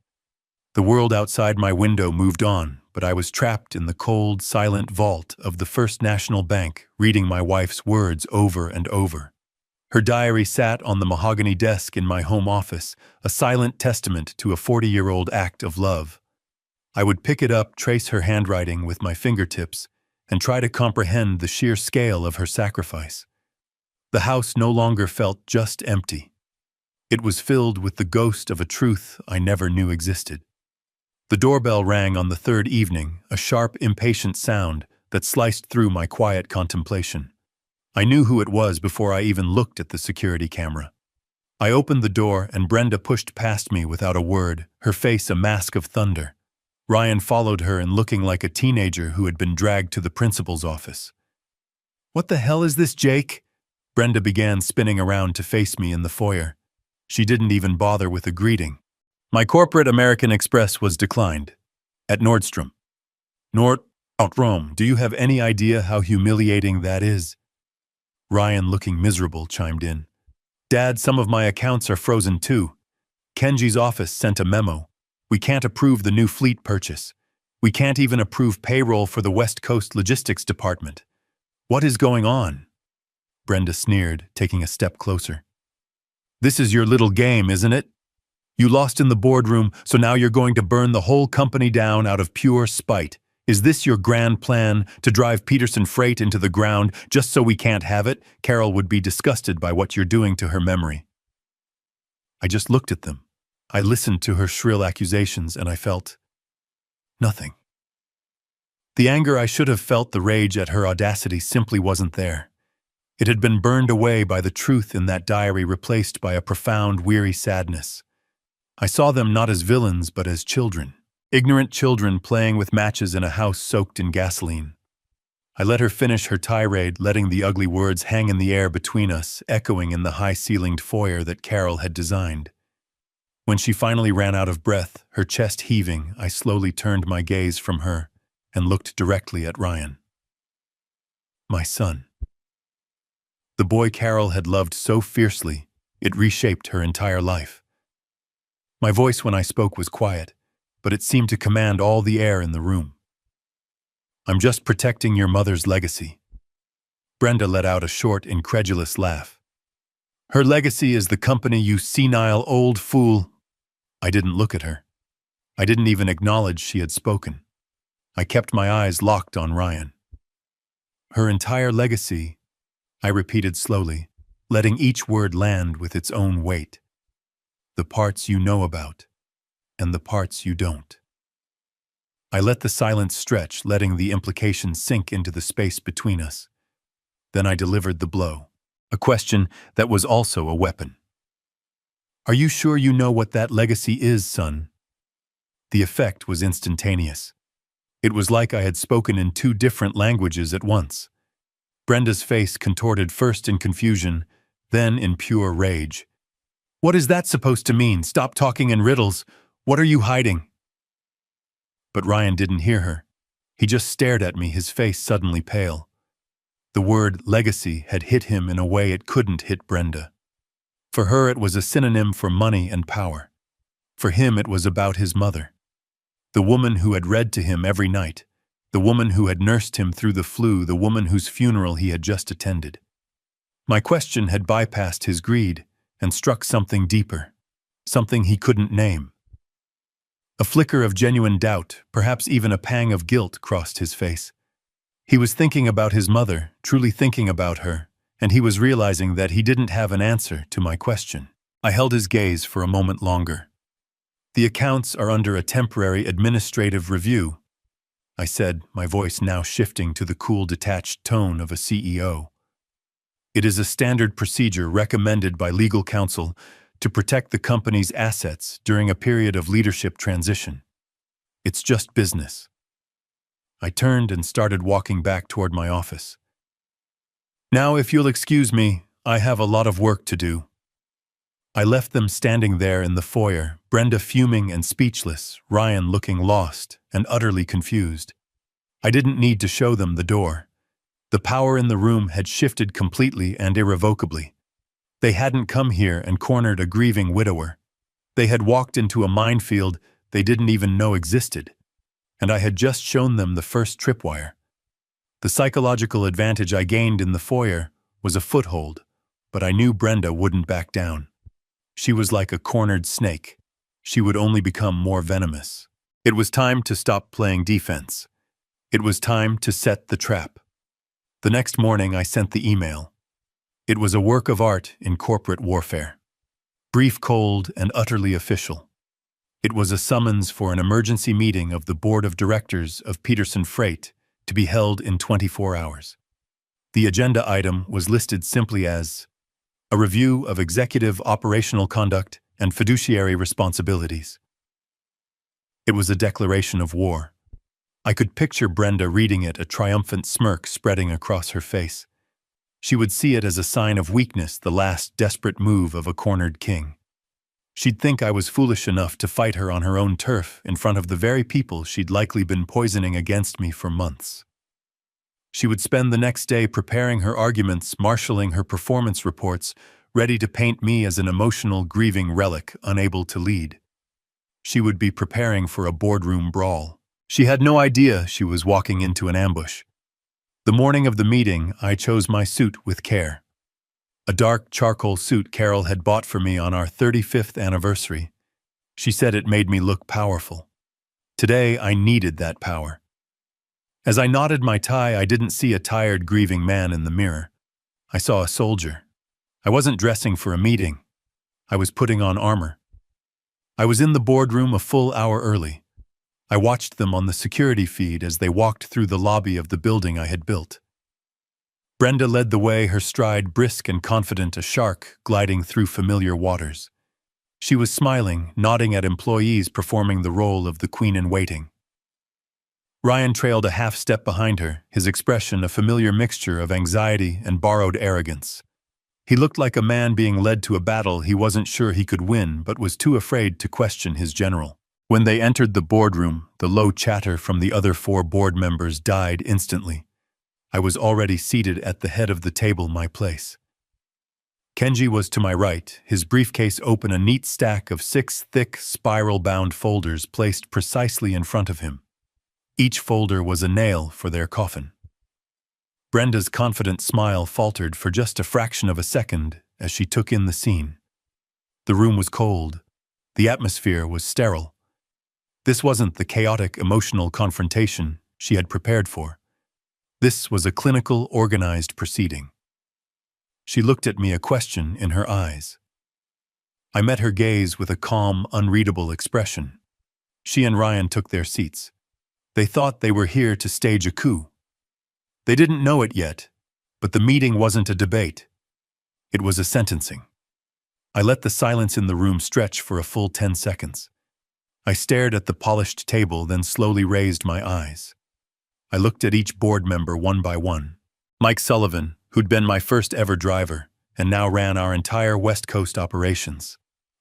Speaker 1: The world outside my window moved on, but I was trapped in the cold, silent vault of the First National Bank, reading my wife's words over and over. Her diary sat on the mahogany desk in my home office, a silent testament to a 40-year-old act of love. I would pick it up, trace her handwriting with my fingertips, and try to comprehend the sheer scale of her sacrifice. The house no longer felt just empty. It was filled with the ghost of a truth I never knew existed. The doorbell rang on the third evening, a sharp, impatient sound that sliced through my quiet contemplation. I knew who it was before I even looked at the security camera. I opened the door and Brenda pushed past me without a word, her face a mask of thunder. Ryan followed her and looking like a teenager who had been dragged to the principal's office. "What the hell is this, Jake?" Brenda began spinning around to face me in the foyer. She didn't even bother with a greeting. My corporate American Express was declined. At Nordstrom. Rome, do you have any idea how humiliating that is? Ryan, looking miserable, chimed in. Dad, some of my accounts are frozen too. Kenji's office sent a memo. We can't approve the new fleet purchase. We can't even approve payroll for the West Coast Logistics Department. What is going on? Brenda sneered, taking a step closer. This is your little game, isn't it? You lost in the boardroom, so now you're going to burn the whole company down out of pure spite. Is this your grand plan, to drive Peterson Freight into the ground just so we can't have it? Carol would be disgusted by what you're doing to her memory. I just looked at them. I listened to her shrill accusations and I felt nothing. The anger I should have felt, the rage at her audacity, simply wasn't there. It had been burned away by the truth in that diary, replaced by a profound, weary sadness. I saw them not as villains, but as children. Ignorant children playing with matches in a house soaked in gasoline. I let her finish her tirade, letting the ugly words hang in the air between us, echoing in the high-ceilinged foyer that Carol had designed. When she finally ran out of breath, her chest heaving, I slowly turned my gaze from her and looked directly at Ryan. My son. The boy Carol had loved so fiercely, it reshaped her entire life. My voice when I spoke was quiet, but it seemed to command all the air in the room. I'm just protecting your mother's legacy. Brenda let out a short, incredulous laugh. Her legacy is the company, you senile old fool. I didn't look at her. I didn't even acknowledge she had spoken. I kept my eyes locked on Ryan. Her entire legacy, I repeated slowly, letting each word land with its own weight. The parts you know about, and the parts you don't. I let the silence stretch, letting the implications sink into the space between us. Then I delivered the blow, a question that was also a weapon. Are you sure you know what that legacy is, son? The effect was instantaneous. It was like I had spoken in 2 different languages at once. Brenda's face contorted, first in confusion, then in pure rage. What is that supposed to mean? Stop talking in riddles. What are you hiding? But Ryan didn't hear her. He just stared at me, his face suddenly pale. The word legacy had hit him in a way it couldn't hit Brenda. For her, it was a synonym for money and power. For him, it was about his mother. The woman who had read to him every night. The woman who had nursed him through the flu. The woman whose funeral he had just attended. My question had bypassed his greed and struck something deeper, something he couldn't name. A flicker of genuine doubt, perhaps even a pang of guilt, crossed his face. He was thinking about his mother, truly thinking about her, and he was realizing that he didn't have an answer to my question. I held his gaze for a moment longer. The accounts are under a temporary administrative review, I said, my voice now shifting to the cool, detached tone of a CEO. It is a standard procedure recommended by legal counsel to protect the company's assets during a period of leadership transition. It's just business. I turned and started walking back toward my office. Now, if you'll excuse me, I have a lot of work to do. I left them standing there in the foyer, Brenda fuming and speechless, Ryan looking lost and utterly confused. I didn't need to show them the door. The power in the room had shifted completely and irrevocably. They hadn't come here and cornered a grieving widower. They had walked into a minefield they didn't even know existed. And I had just shown them the first tripwire. The psychological advantage I gained in the foyer was a foothold, but I knew Brenda wouldn't back down. She was like a cornered snake. She would only become more venomous. It was time to stop playing defense. It was time to set the trap. The next morning I sent the email. It was a work of art in corporate warfare. Brief, cold, and utterly official. It was a summons for an emergency meeting of the board of directors of Peterson Freight to be held in 24 hours. The agenda item was listed simply as a review of executive operational conduct and fiduciary responsibilities. It was a declaration of war. I could picture Brenda reading it, a triumphant smirk spreading across her face. She would see it as a sign of weakness, the last desperate move of a cornered king. She'd think I was foolish enough to fight her on her own turf in front of the very people she'd likely been poisoning against me for months. She would spend the next day preparing her arguments, marshalling her performance reports, ready to paint me as an emotional, grieving relic unable to lead. She would be preparing for a boardroom brawl. She had no idea she was walking into an ambush. The morning of the meeting, I chose my suit with care. A dark charcoal suit Carol had bought for me on our 35th anniversary. She said it made me look powerful. Today, I needed that power. As I knotted my tie, I didn't see a tired, grieving man in the mirror. I saw a soldier. I wasn't dressing for a meeting. I was putting on armor. I was in the boardroom a full hour early. I watched them on the security feed as they walked through the lobby of the building I had built. Brenda led the way, her stride brisk and confident, a shark gliding through familiar waters. She was smiling, nodding at employees performing the role of the queen-in-waiting. Ryan trailed a half step behind her, his expression a familiar mixture of anxiety and borrowed arrogance. He looked like a man being led to a battle he wasn't sure he could win but was too afraid to question his general. When they entered the boardroom, the low chatter from the other 4 board members died instantly. I was already seated at the head of the table, my place. Kenji was to my right, his briefcase open, a neat stack of 6 thick, spiral-bound folders placed precisely in front of him. Each folder was a nail for their coffin. Brenda's confident smile faltered for just a fraction of a second as she took in the scene. The room was cold. The atmosphere was sterile. This wasn't the chaotic, emotional confrontation she had prepared for. This was a clinical, organized proceeding. She looked at me, a question in her eyes. I met her gaze with a calm, unreadable expression. She and Ryan took their seats. They thought they were here to stage a coup. They didn't know it yet, but the meeting wasn't a debate. It was a sentencing. I let the silence in the room stretch for a full 10 seconds. I stared at the polished table, then slowly raised my eyes. I looked at each board member one by one. Mike Sullivan, who'd been my first ever driver, and now ran our entire West Coast operations.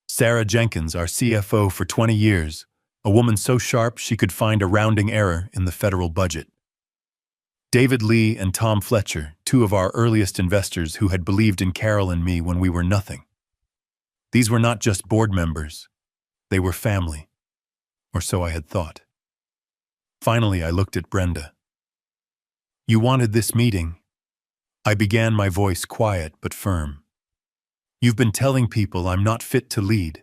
Speaker 1: Sarah Jenkins, our CFO for 20 years, a woman so sharp she could find a rounding error in the federal budget. David Lee and Tom Fletcher, 2 of our earliest investors who had believed in Carol and me when we were nothing. These were not just board members. They were family. Or so I had thought. Finally, I looked at Brenda. You wanted this meeting. I began, my voice quiet but firm. You've been telling people I'm not fit to lead,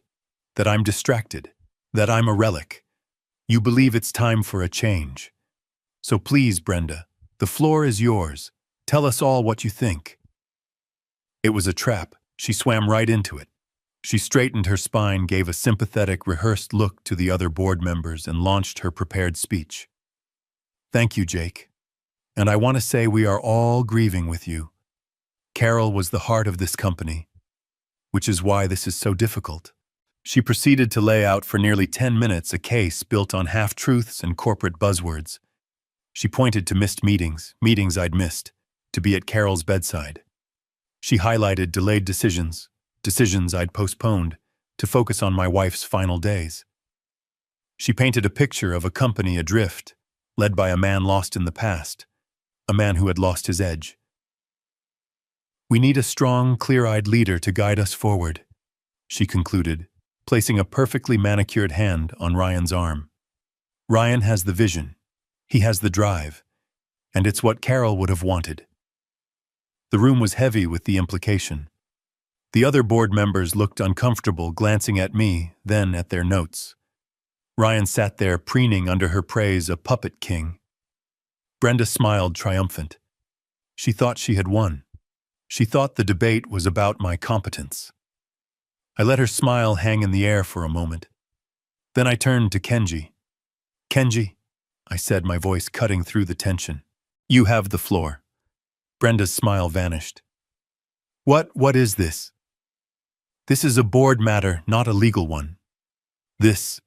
Speaker 1: that I'm distracted, that I'm a relic. You believe it's time for a change. So please, Brenda, the floor is yours. Tell us all what you think. It was a trap. She swam right into it. She straightened her spine, gave a sympathetic, rehearsed look to the other board members, and launched her prepared speech. Thank you, Jake. And I want to say we are all grieving with you. Carol was the heart of this company, which is why this is so difficult. She proceeded to lay out for nearly 10 minutes a case built on half-truths and corporate buzzwords. She pointed to missed meetings I'd missed, to be at Carol's bedside. She highlighted delayed decisions I'd postponed, to focus on my wife's final days. She painted a picture of a company adrift, led by a man lost in the past, a man who had lost his edge. We need a strong, clear-eyed leader to guide us forward, she concluded, placing a perfectly manicured hand on Ryan's arm. Ryan has the vision. He has the drive. And it's what Carol would have wanted. The room was heavy with the implication. The other board members looked uncomfortable, glancing at me, then at their notes. Ryan sat there preening under her praise, a puppet king. Brenda smiled triumphant. She thought she had won. She thought the debate was about my competence. I let her smile hang in the air for a moment. Then I turned to Kenji. Kenji, I said, my voice cutting through the tension. You have the floor. Brenda's smile vanished. What is this? This is a board matter, not a legal one. This,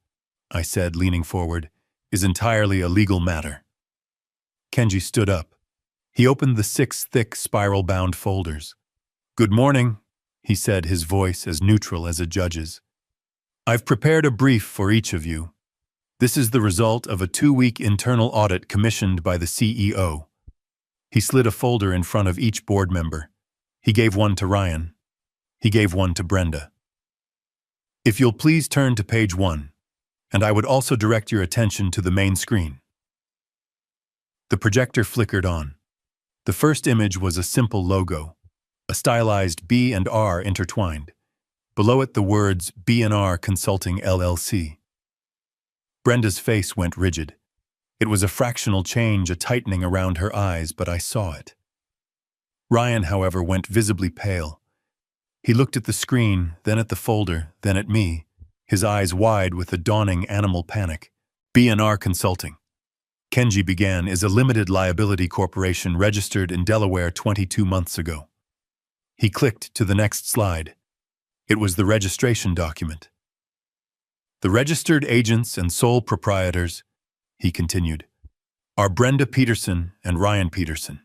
Speaker 1: I said, leaning forward, is entirely a legal matter. Kenji stood up. He opened the 6 thick, spiral-bound folders. Good morning, he said, his voice as neutral as a judge's. I've prepared a brief for each of you. This is the result of a 2-week internal audit commissioned by the CEO. He slid a folder in front of each board member. He gave one to Ryan. He gave one to Brenda. If you'll please turn to page 1, and I would also direct your attention to the main screen. The projector flickered on. The first image was a simple logo, a stylized B and R intertwined. Below it the words B&R Consulting LLC. Brenda's face went rigid. It was a fractional change, a tightening around her eyes, but I saw it. Ryan, however, went visibly pale. He looked at the screen, then at the folder, then at me, his eyes wide with a dawning animal panic. B&R Consulting. Kenji began, is a limited liability corporation registered in Delaware 22 months ago. He clicked to the next slide. It was the registration document. The registered agents and sole proprietors, he continued, are Brenda Peterson and Ryan Peterson.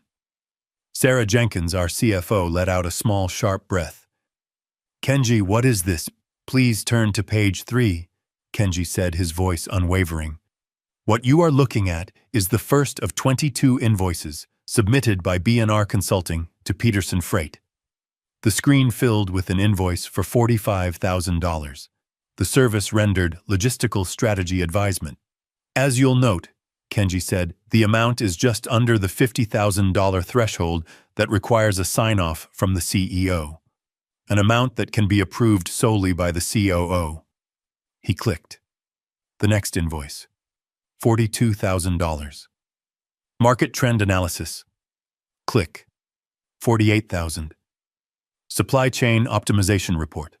Speaker 1: Sarah Jenkins, our CFO, let out a small, sharp breath. Kenji, what is this? Please turn to page 3, Kenji said, his voice unwavering. What you are looking at is the first of 22 invoices submitted by B&R Consulting to Peterson Freight. The screen filled with an invoice for $45,000. The service rendered logistical strategy advisement. As you'll note, Kenji said, the amount is just under the $50,000 threshold that requires a sign-off from the CEO, an amount that can be approved solely by the COO. He clicked. The next invoice. $42,000. Market trend analysis. Click. $48,000. Supply chain optimization report.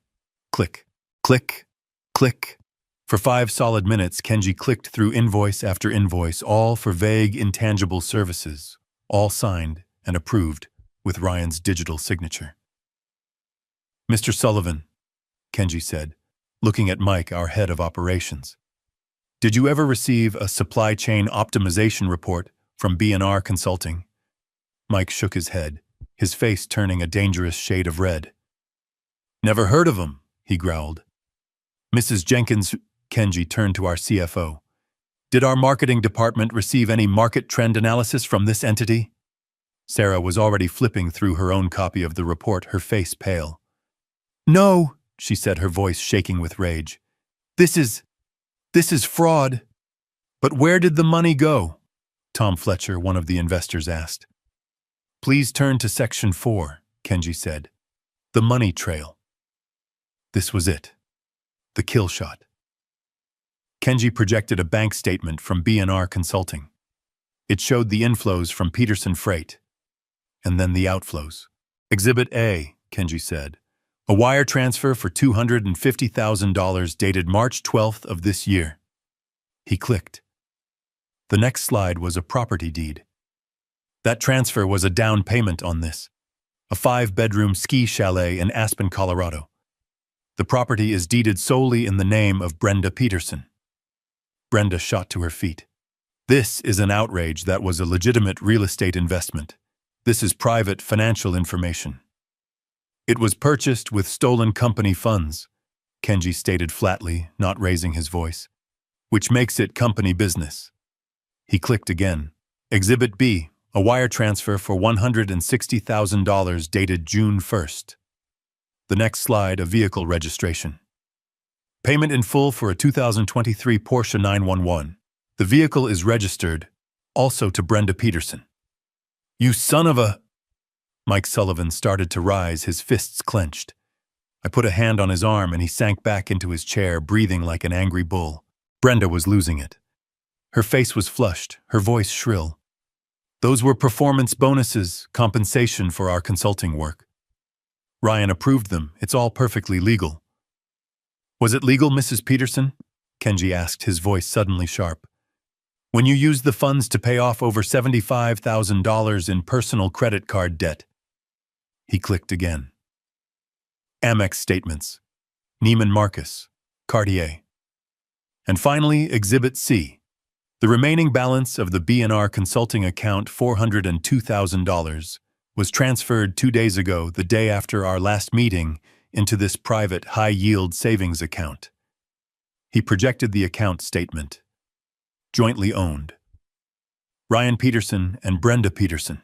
Speaker 1: Click. Click. Click. For 5 solid minutes, Kenji clicked through invoice after invoice, all for vague, intangible services, all signed and approved with Ryan's digital signature. Mr. Sullivan, Kenji said, looking at Mike, our head of operations. Did you ever receive a supply chain optimization report from B&R Consulting? Mike shook his head, his face turning a dangerous shade of red. Never heard of them, he growled. Mrs. Jenkins, Kenji turned to our CFO. Did our marketing department receive any market trend analysis from this entity? Sarah was already flipping through her own copy of the report, her face pale. No, she said, her voice shaking with rage. This is fraud. But where did the money go? Tom Fletcher, one of the investors, asked. Please turn to section 4, Kenji said. The money trail. This was it. The kill shot. Kenji projected a bank statement from B&R Consulting. It showed the inflows from Peterson Freight, and then the outflows. Exhibit A, Kenji said. A wire transfer for $250,000 dated March 12th of this year. He clicked. The next slide was a property deed. That transfer was a down payment on this. A 5-bedroom ski chalet in Aspen, Colorado. The property is deeded solely in the name of Brenda Peterson. Brenda shot to her feet. This is an outrage. That was a legitimate real estate investment. This is private financial information. It was purchased with stolen company funds, Kenji stated flatly, not raising his voice, which makes it company business. He clicked again. Exhibit B, a wire transfer for $160,000 dated June 1st. The next slide, a vehicle registration. Payment in full for a 2023 Porsche 911. The vehicle is registered, also to Brenda Peterson. You son of a... Mike Sullivan started to rise, his fists clenched. I put a hand on his arm and he sank back into his chair, breathing like an angry bull. Brenda was losing it. Her face was flushed, her voice shrill. Those were performance bonuses, compensation for our consulting work. Ryan approved them. It's all perfectly legal. Was it legal, Mrs. Peterson? Kenji asked, his voice suddenly sharp. When you used the funds to pay off over $75,000 in personal credit card debt. He clicked again. Amex statements. Neiman Marcus. Cartier. And finally, Exhibit C. The remaining balance of the B&R consulting account, $402,000, was transferred 2 days ago, the day after our last meeting, into this private high-yield savings account. He projected the account statement. Jointly owned. Ryan Peterson and Brenda Peterson.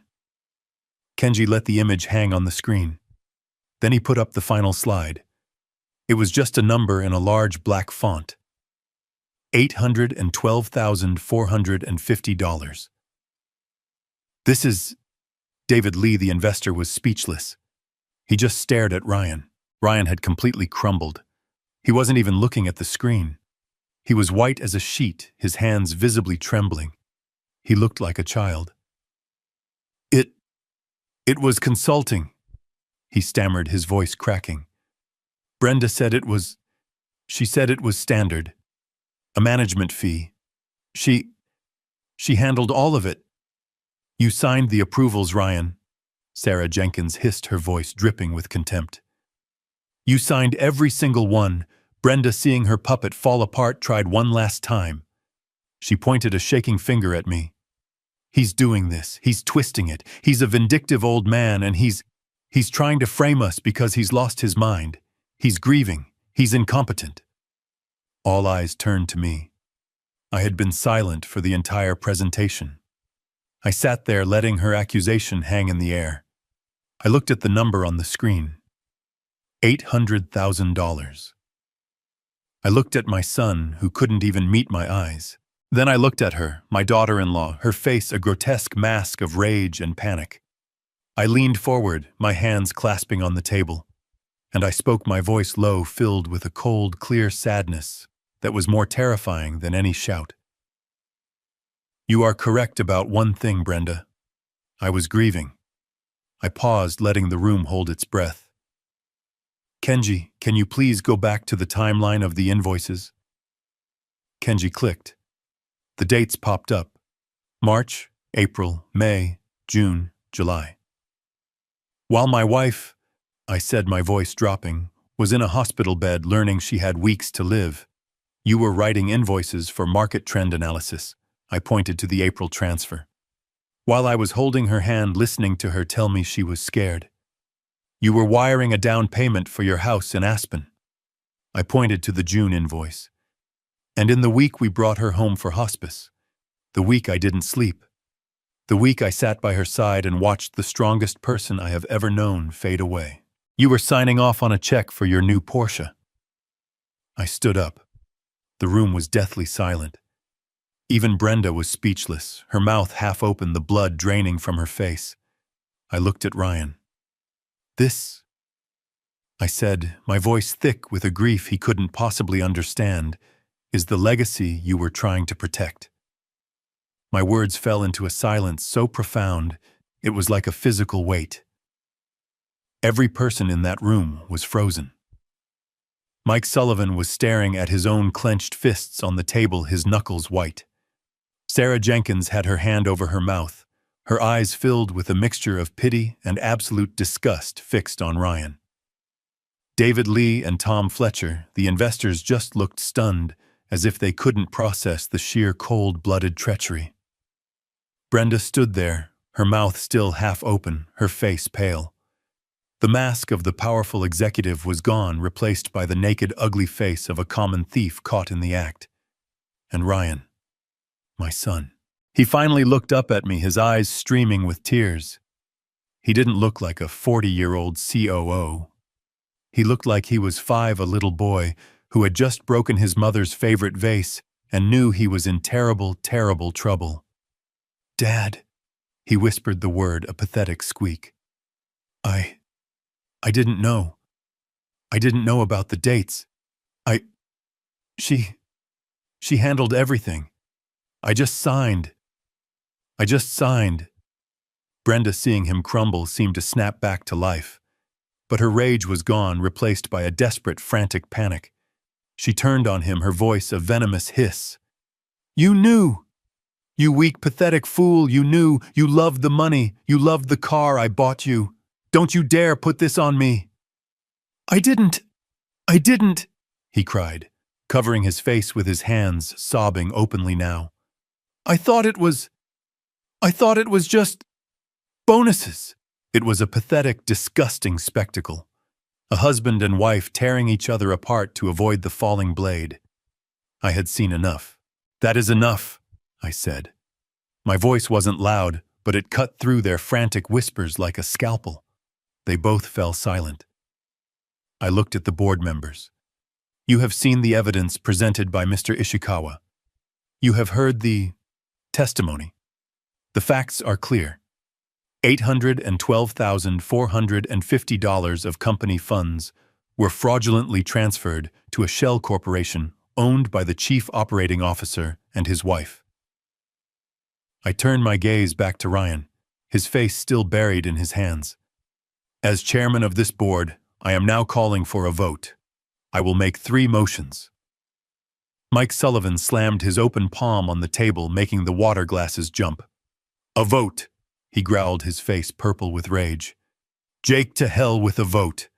Speaker 1: Kenji let the image hang on the screen. Then he put up the final slide. It was just a number in a large black font. $812,450. This is... David Lee, the investor, was speechless. He just stared at Ryan. Ryan had completely crumbled. He wasn't even looking at the screen. He was white as a sheet, his hands visibly trembling. He looked like a child. It was consulting, he stammered, his voice cracking. Brenda said it was... She said it was standard. A management fee. She handled all of it. You signed the approvals, Ryan. Sarah Jenkins hissed, her voice dripping with contempt. You signed every single one. Brenda, seeing her puppet fall apart, tried one last time. She pointed a shaking finger at me. He's doing this. He's twisting it. He's a vindictive old man, and he's trying to frame us because he's lost his mind. He's grieving. He's incompetent. All eyes turned to me. I had been silent for the entire presentation. I sat there letting her accusation hang in the air. I looked at the number on the screen. $800,000. I looked at my son, who couldn't even meet my eyes. Then I looked at her, my daughter-in-law, her face a grotesque mask of rage and panic. I leaned forward, my hands clasping on the table, and I spoke, my voice low, filled with a cold, clear sadness that was more terrifying than any shout. You are correct about one thing, Brenda. I was grieving. I paused, letting the room hold its breath. Kenji, can you please go back to the timeline of the invoices? Kenji clicked. The dates popped up. March, April, May, June, July. While my wife, I said, my voice dropping, was in a hospital bed learning she had weeks to live, you were writing invoices for market trend analysis. I pointed to the April transfer. While I was holding her hand, listening to her tell me she was scared. You were wiring a down payment for your house in Aspen. I pointed to the June invoice. And in the week we brought her home for hospice. The week I didn't sleep. The week I sat by her side and watched the strongest person I have ever known fade away. You were signing off on a check for your new Porsche. I stood up. The room was deathly silent. Even Brenda was speechless, her mouth half open, the blood draining from her face. I looked at Ryan. This, I said, my voice thick with a grief he couldn't possibly understand, is the legacy you were trying to protect. My words fell into a silence so profound, it was like a physical weight. Every person in that room was frozen. Mike Sullivan was staring at his own clenched fists on the table, his knuckles white. Sarah Jenkins had her hand over her mouth, her eyes filled with a mixture of pity and absolute disgust fixed on Ryan. David Lee and Tom Fletcher, the investors, just looked stunned, as if they couldn't process the sheer cold-blooded treachery. Brenda stood there, her mouth still half open, her face pale. The mask of the powerful executive was gone, replaced by the naked, ugly face of a common thief caught in the act. And Ryan, my son. He finally looked up at me, his eyes streaming with tears. He didn't look like a 40-year-old COO. He looked like he was 5, a little boy who had just broken his mother's favorite vase and knew he was in terrible, terrible trouble. "Dad," he whispered the word, a pathetic squeak. I didn't know. I didn't know about the dates. She handled everything. I just signed. Brenda, seeing him crumble, seemed to snap back to life. But her rage was gone, replaced by a desperate, frantic panic. She turned on him, her voice a venomous hiss. "You knew! You weak, pathetic fool, you knew! You loved the money, you loved the car I bought you! Don't you dare put this on me!" I didn't, he cried, covering his face with his hands, sobbing openly now. I thought it was just bonuses." It was a pathetic, disgusting spectacle. A husband and wife tearing each other apart to avoid the falling blade. I had seen enough. "That is enough," I said. My voice wasn't loud, but it cut through their frantic whispers like a scalpel. They both fell silent. I looked at the board members. "You have seen the evidence presented by Mr. Ishikawa. You have heard the testimony. The facts are clear. $812,450 of company funds were fraudulently transferred to a shell corporation owned by the chief operating officer and his wife." I turned my gaze back to Ryan, his face still buried in his hands. "As chairman of this board, I am now calling for a vote. I will make 3 motions." Mike Sullivan slammed his open palm on the table, making the water glasses jump. "A vote," he growled, his face purple with rage. "Jake, to hell with a vote.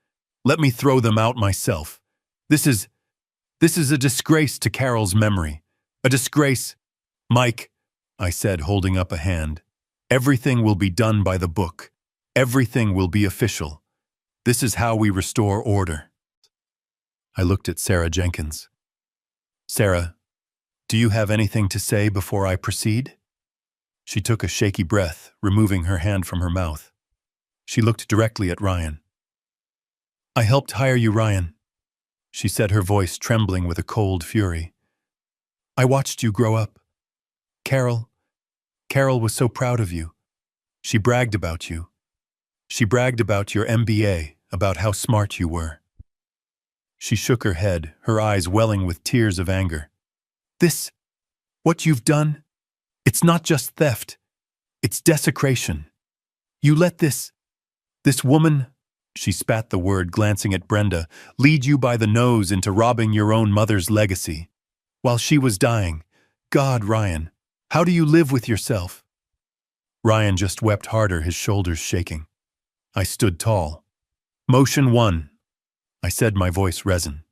Speaker 1: Let me throw them out myself. This is a disgrace to Carol's memory. A disgrace." "Mike," I said, holding up a hand, "everything will be done by the book. Everything will be official. This is how we restore order." I looked at Sarah Jenkins. "Sarah, do you have anything to say before I proceed?" She took a shaky breath, removing her hand from her mouth. She looked directly at Ryan. "I helped hire you, Ryan," she said, her voice trembling with a cold fury. "I watched you grow up. Carol was so proud of you. She bragged about you. She bragged about your MBA, about how smart you were." She shook her head, her eyes welling with tears of anger. What you've done, it's not just theft. It's desecration. You let this woman," she spat the word, glancing at Brenda, "lead you by the nose into robbing your own mother's legacy. While she was dying. God, Ryan, how do you live with yourself?" Ryan just wept harder, his shoulders shaking. I stood tall. "Motion 1, I said, my voice resin.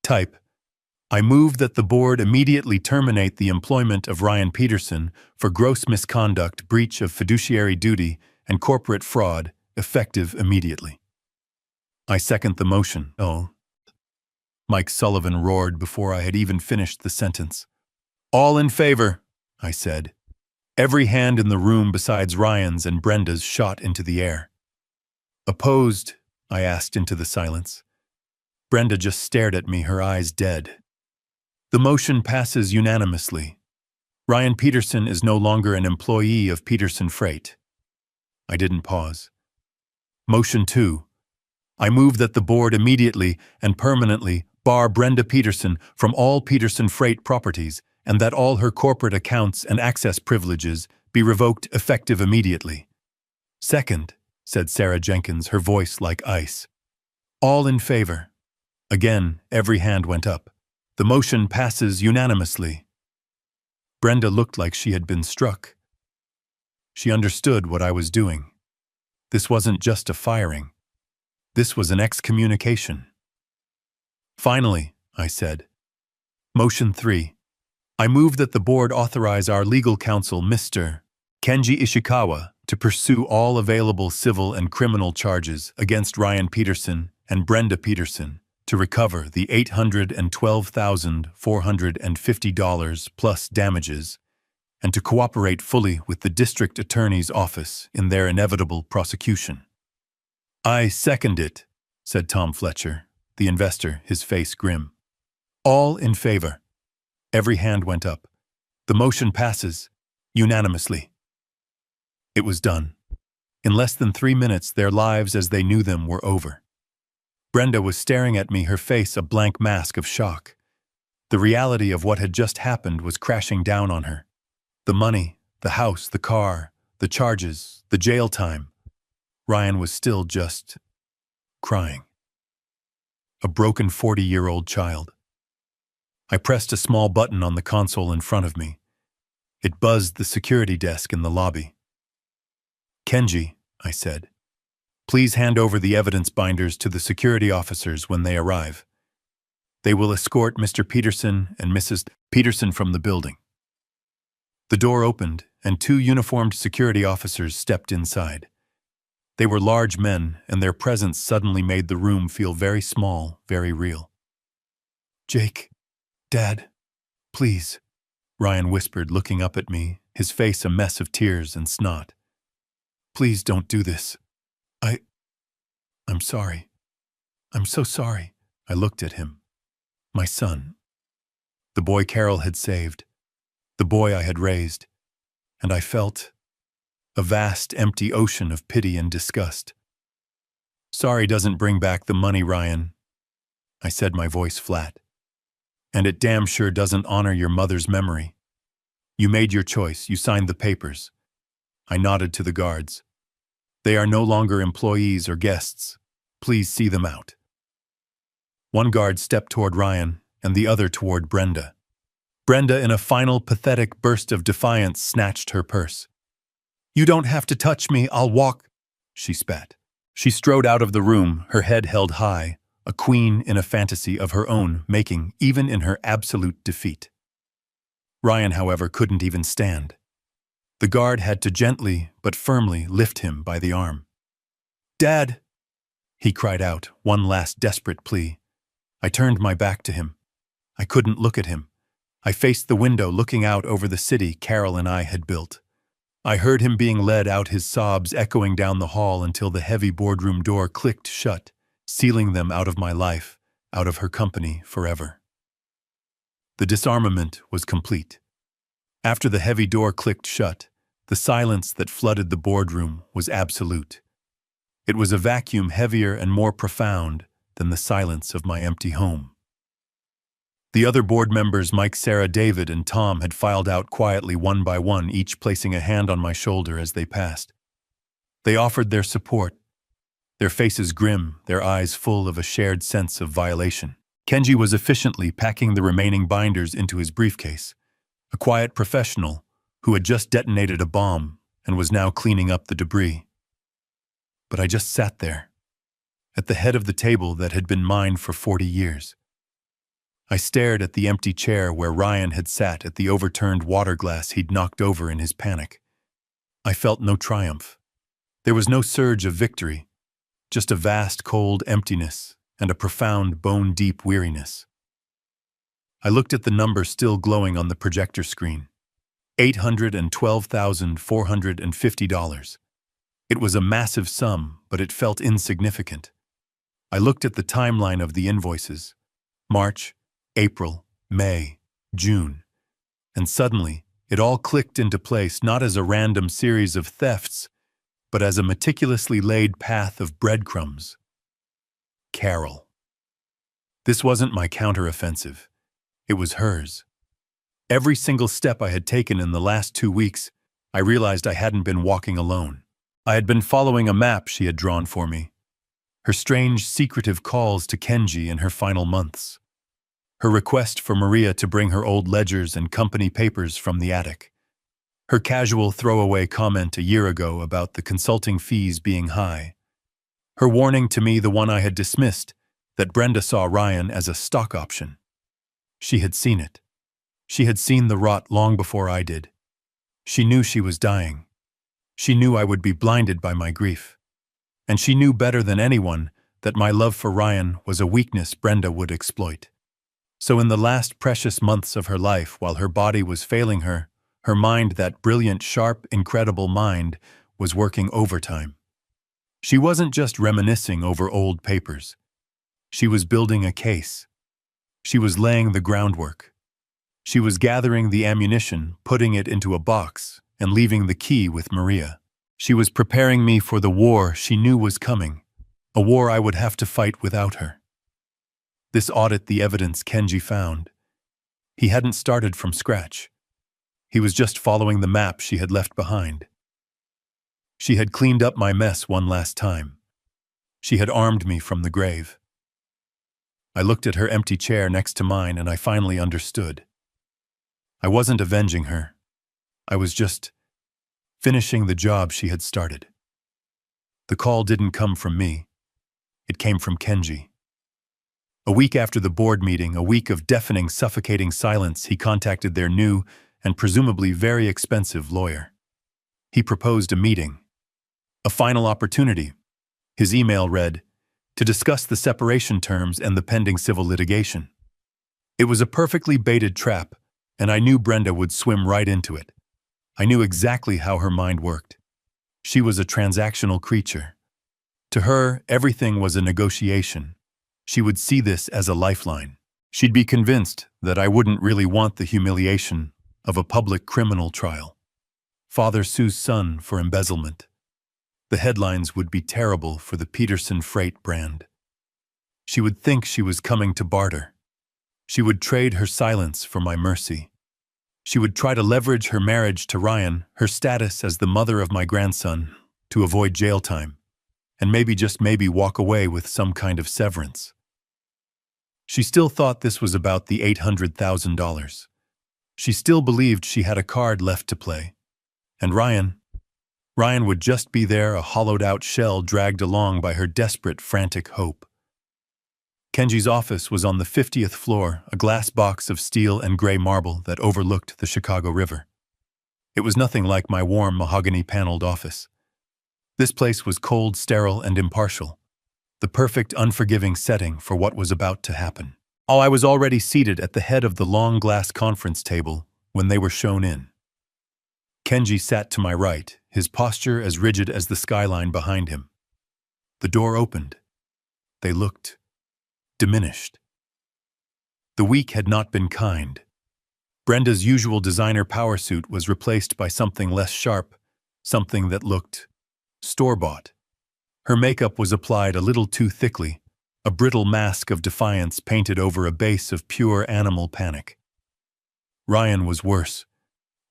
Speaker 1: Type. I move that the board immediately terminate the employment of Ryan Peterson for gross misconduct, breach of fiduciary duty, and corporate fraud, effective immediately. I second the motion. "Oh," Mike Sullivan roared before I had even finished the sentence. "All in favor," I said. Every hand in the room besides Ryan's and Brenda's shot into the air. "Opposed?" I asked into the silence. Brenda just stared at me, her eyes dead. The motion passes unanimously. Ryan Peterson is no longer an employee of Peterson Freight. I didn't pause. Motion 2. I move that the board immediately and permanently bar Brenda Peterson from all Peterson Freight properties and that all her corporate accounts and access privileges be revoked effective immediately. Second, said Sarah Jenkins, her voice like ice. All in favor. Again, every hand went up. The motion passes unanimously. Brenda looked like she had been struck. She understood what I was doing. This wasn't just a firing. This was an excommunication. Finally, I said. Motion 3. I move that the board authorize our legal counsel, Mr. Kenji Ishikawa, to pursue all available civil and criminal charges against Ryan Peterson and Brenda Peterson to recover the $812,450 plus damages and to cooperate fully with the district attorney's office in their inevitable prosecution. I second it, said Tom Fletcher, the investor, his face grim. All in favor. Every hand went up. The motion passes, unanimously. It was done. In less than 3 minutes, their lives as they knew them were over. Brenda was staring at me, her face a blank mask of shock. The reality of what had just happened was crashing down on her. The money, the house, the car, the charges, the jail time. Ryan was still just crying. A broken 40-year-old child. I pressed a small button on the console in front of me. It buzzed the security desk in the lobby. Kenji, I said, please hand over the evidence binders to the security officers when they arrive. They will escort Mr. Peterson and Mrs. Peterson from the building. The door opened, and 2 uniformed security officers stepped inside. They were large men, and their presence suddenly made the room feel very small, very real. Jake, Dad, please, Ryan whispered, looking up at me, his face a mess of tears and snot. Please don't do this. I'm sorry. I'm so sorry. I looked at him. My son. The boy Carol had saved. The boy I had raised. And I felt a vast, empty ocean of pity and disgust. Sorry doesn't bring back the money, Ryan. I said, my voice flat. And it damn sure doesn't honor your mother's memory. You made your choice. You signed the papers. I nodded to the guards. They are no longer employees or guests. Please see them out. One guard stepped toward Ryan, and the other toward Brenda. Brenda, in a final pathetic burst of defiance, snatched her purse. You don't have to touch me, I'll walk, she spat. She strode out of the room, her head held high, a queen in a fantasy of her own making, even in her absolute defeat. Ryan, however, couldn't even stand. The guard had to gently but firmly lift him by the arm. Dad, he cried out, one last desperate plea. I turned my back to him. I couldn't look at him. I faced the window looking out over the city Carol and I had built. I heard him being led out, his sobs echoing down the hall until the heavy boardroom door clicked shut, sealing them out of my life, out of her company forever. The disarmament was complete. After the heavy door clicked shut, the silence that flooded the boardroom was absolute. It was a vacuum heavier and more profound than the silence of my empty home. The other board members, Mike, Sarah, David, and Tom, had filed out quietly one by one, each placing a hand on my shoulder as they passed. They offered their support, their faces grim, their eyes full of a shared sense of violation. Kenji was efficiently packing the remaining binders into his briefcase, a quiet professional who had just detonated a bomb and was now cleaning up the debris. But I just sat there, at the head of the table that had been mine for 40 years. I stared at the empty chair where Ryan had sat, at the overturned water glass he'd knocked over in his panic. I felt no triumph. There was no surge of victory, just a vast, cold emptiness and a profound, bone-deep weariness. I looked at the number still glowing on the projector screen. $812,450. It was a massive sum, but it felt insignificant. I looked at the timeline of the invoices. March, April, May, June. And suddenly, it all clicked into place, not as a random series of thefts, but as a meticulously laid path of breadcrumbs. Carol. This wasn't my counteroffensive. It was hers. Every single step I had taken in the last 2 weeks, I realized I hadn't been walking alone. I had been following a map she had drawn for me, her strange, secretive calls to Kenji in her final months, her request for Maria to bring her old ledgers and company papers from the attic, her casual throwaway comment a year ago about the consulting fees being high, her warning to me, the one I had dismissed, that Brenda saw Ryan as a stock option. She had seen it. She had seen the rot long before I did. She knew she was dying. She knew I would be blinded by my grief. And she knew better than anyone that my love for Ryan was a weakness Brenda would exploit. So in the last precious months of her life, while her body was failing her, her mind, that brilliant, sharp, incredible mind, was working overtime. She wasn't just reminiscing over old papers. She was building a case. She was laying the groundwork. She was gathering the ammunition, putting it into a box, and leaving the key with Maria. She was preparing me for the war she knew was coming, a war I would have to fight without her. This audit the evidence Kenji found. He hadn't started from scratch. He was just following the map she had left behind. She had cleaned up my mess one last time. She had armed me from the grave. I looked at her empty chair next to mine and I finally understood. I wasn't avenging her. I was just finishing the job she had started. The call didn't come from me. It came from Kenji. A week after the board meeting, a week of deafening, suffocating silence, he contacted their new and presumably very expensive lawyer. He proposed a meeting. A final opportunity. His email read, to discuss the separation terms and the pending civil litigation. It was a perfectly baited trap, and I knew Brenda would swim right into it. I knew exactly how her mind worked. She was a transactional creature. To her, everything was a negotiation. She would see this as a lifeline. She'd be convinced that I wouldn't really want the humiliation of a public criminal trial. Father sues son for embezzlement. The headlines would be terrible for the Peterson Freight brand. She would think she was coming to barter. She would trade her silence for my mercy. She would try to leverage her marriage to Ryan, her status as the mother of my grandson, to avoid jail time, and maybe, just maybe, walk away with some kind of severance. She still thought this was about the $800,000. She still believed she had a card left to play. And Ryan would just be there, a hollowed-out shell dragged along by her desperate, frantic hope. Kenji's office was on the 50th floor, a glass box of steel and gray marble that overlooked the Chicago River. It was nothing like my warm, mahogany-paneled office. This place was cold, sterile, and impartial, the perfect, unforgiving setting for what was about to happen. I was already seated at the head of the long glass conference table when they were shown in. Kenji sat to my right, his posture as rigid as the skyline behind him. The door opened. They looked diminished. The week had not been kind. Brenda's usual designer power suit was replaced by something less sharp, something that looked store-bought. Her makeup was applied a little too thickly, a brittle mask of defiance painted over a base of pure animal panic. Ryan was worse.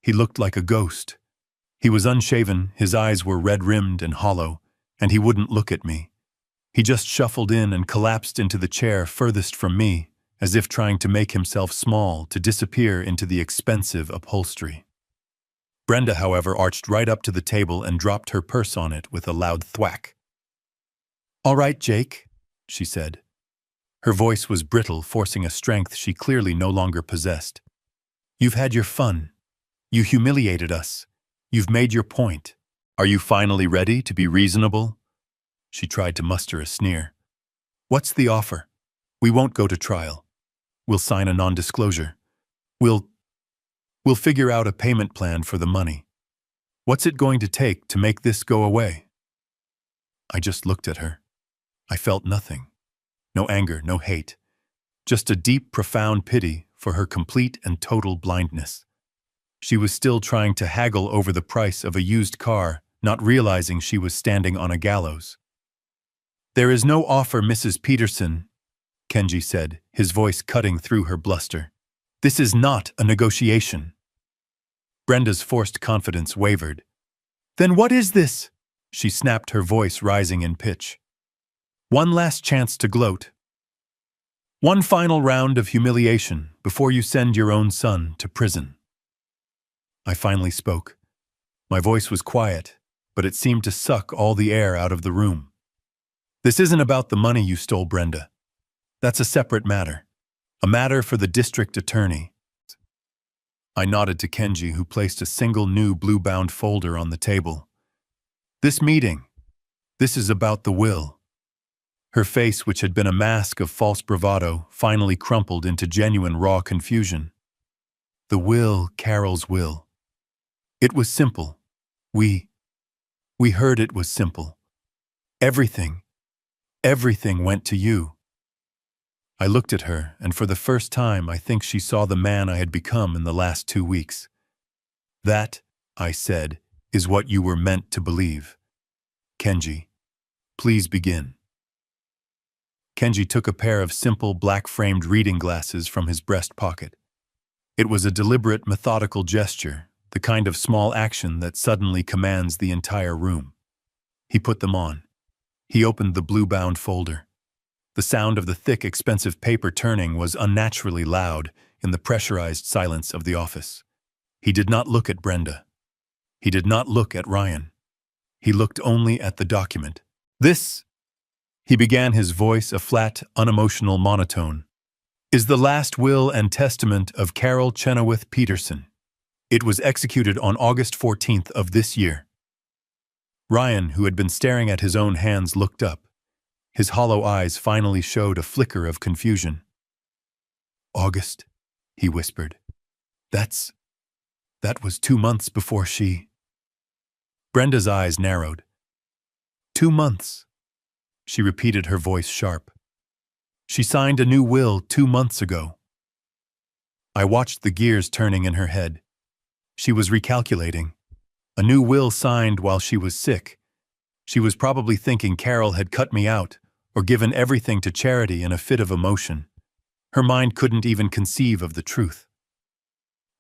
Speaker 1: He looked like a ghost. He was unshaven, his eyes were red-rimmed and hollow, and he wouldn't look at me. He just shuffled in and collapsed into the chair furthest from me, as if trying to make himself small to disappear into the expensive upholstery. Brenda, however, arched right up to the table and dropped her purse on it with a loud thwack. "All right, Jake," she said. Her voice was brittle, forcing a strength she clearly no longer possessed. "You've had your fun. You humiliated us. You've made your point. Are you finally ready to be reasonable?" She tried to muster a sneer. "What's the offer? We won't go to trial. We'll sign a non-disclosure. We'll figure out a payment plan for the money. What's it going to take to make this go away?" I just looked at her. I felt nothing. No anger, no hate. Just a deep, profound pity for her complete and total blindness. She was still trying to haggle over the price of a used car, not realizing she was standing on a gallows. "There is no offer, Mrs. Peterson," Kenji said, his voice cutting through her bluster. "This is not a negotiation." Brenda's forced confidence wavered. "Then what is this?" she snapped, her voice rising in pitch. One last chance to gloat. One final round of humiliation before you send your own son to prison. I finally spoke. My voice was quiet, but it seemed to suck all the air out of the room. This isn't about the money you stole, Brenda. That's a separate matter. A matter for the district attorney. I nodded to Kenji, who placed a single new blue-bound folder on the table. This is about the will. Her face, which had been a mask of false bravado, finally crumpled into genuine raw confusion. The will, Carol's will. It was simple. We heard it was simple. Everything went to you. I looked at her, and for the first time I think she saw the man I had become in the last 2 weeks. That, I said, is what you were meant to believe. Kenji, please begin. Kenji took a pair of simple black-framed reading glasses from his breast pocket. It was a deliberate, methodical gesture, the kind of small action that suddenly commands the entire room. He put them on. He opened the blue-bound folder. The sound of the thick, expensive paper turning was unnaturally loud in the pressurized silence of the office. He did not look at Brenda. He did not look at Ryan. He looked only at the document. This, he began, his voice a flat, unemotional monotone, is the last will and testament of Carol Chenoweth Peterson. It was executed on August 14th of this year. Ryan, who had been staring at his own hands, looked up. His hollow eyes finally showed a flicker of confusion. August, he whispered. That was 2 months before she... Brenda's eyes narrowed. 2 months, she repeated, her voice sharp. She signed a new will 2 months ago. I watched the gears turning in her head. She was recalculating. A new will signed while she was sick. She was probably thinking Carol had cut me out or given everything to charity in a fit of emotion. Her mind couldn't even conceive of the truth.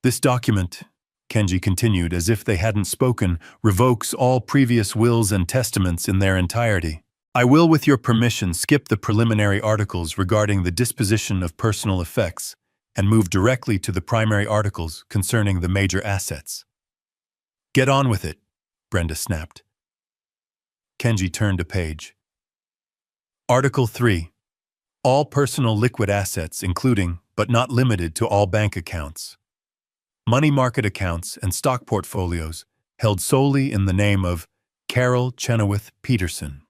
Speaker 1: This document, Kenji continued as if they hadn't spoken, revokes all previous wills and testaments in their entirety. I will, with your permission, skip the preliminary articles regarding the disposition of personal effects and move directly to the primary articles concerning the major assets. Get on with it, Brenda snapped. Kenji turned a page. Article 3. All personal liquid assets, including, but not limited to, all bank accounts, money market accounts, and stock portfolios held solely in the name of Carol Chenoweth Peterson.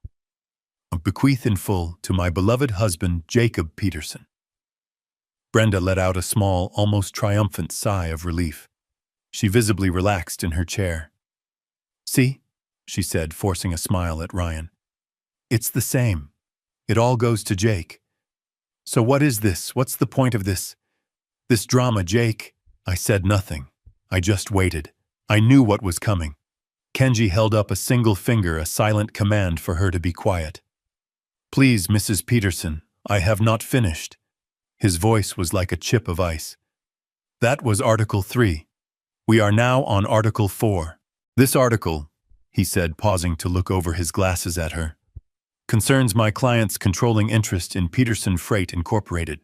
Speaker 1: Bequeath in full to my beloved husband, Jacob Peterson. Brenda let out a small, almost triumphant sigh of relief. She visibly relaxed in her chair. See, she said, forcing a smile at Ryan. It's the same. It all goes to Jake. So what is this? What's the point of this drama, Jake? I said nothing. I just waited. I knew what was coming. Kenji held up a single finger, a silent command for her to be quiet. Please, Mrs. Peterson, I have not finished. His voice was like a chip of ice. That was Article 3. We are now on Article 4. This article, he said, pausing to look over his glasses at her, concerns my client's controlling interest in Peterson Freight Incorporated.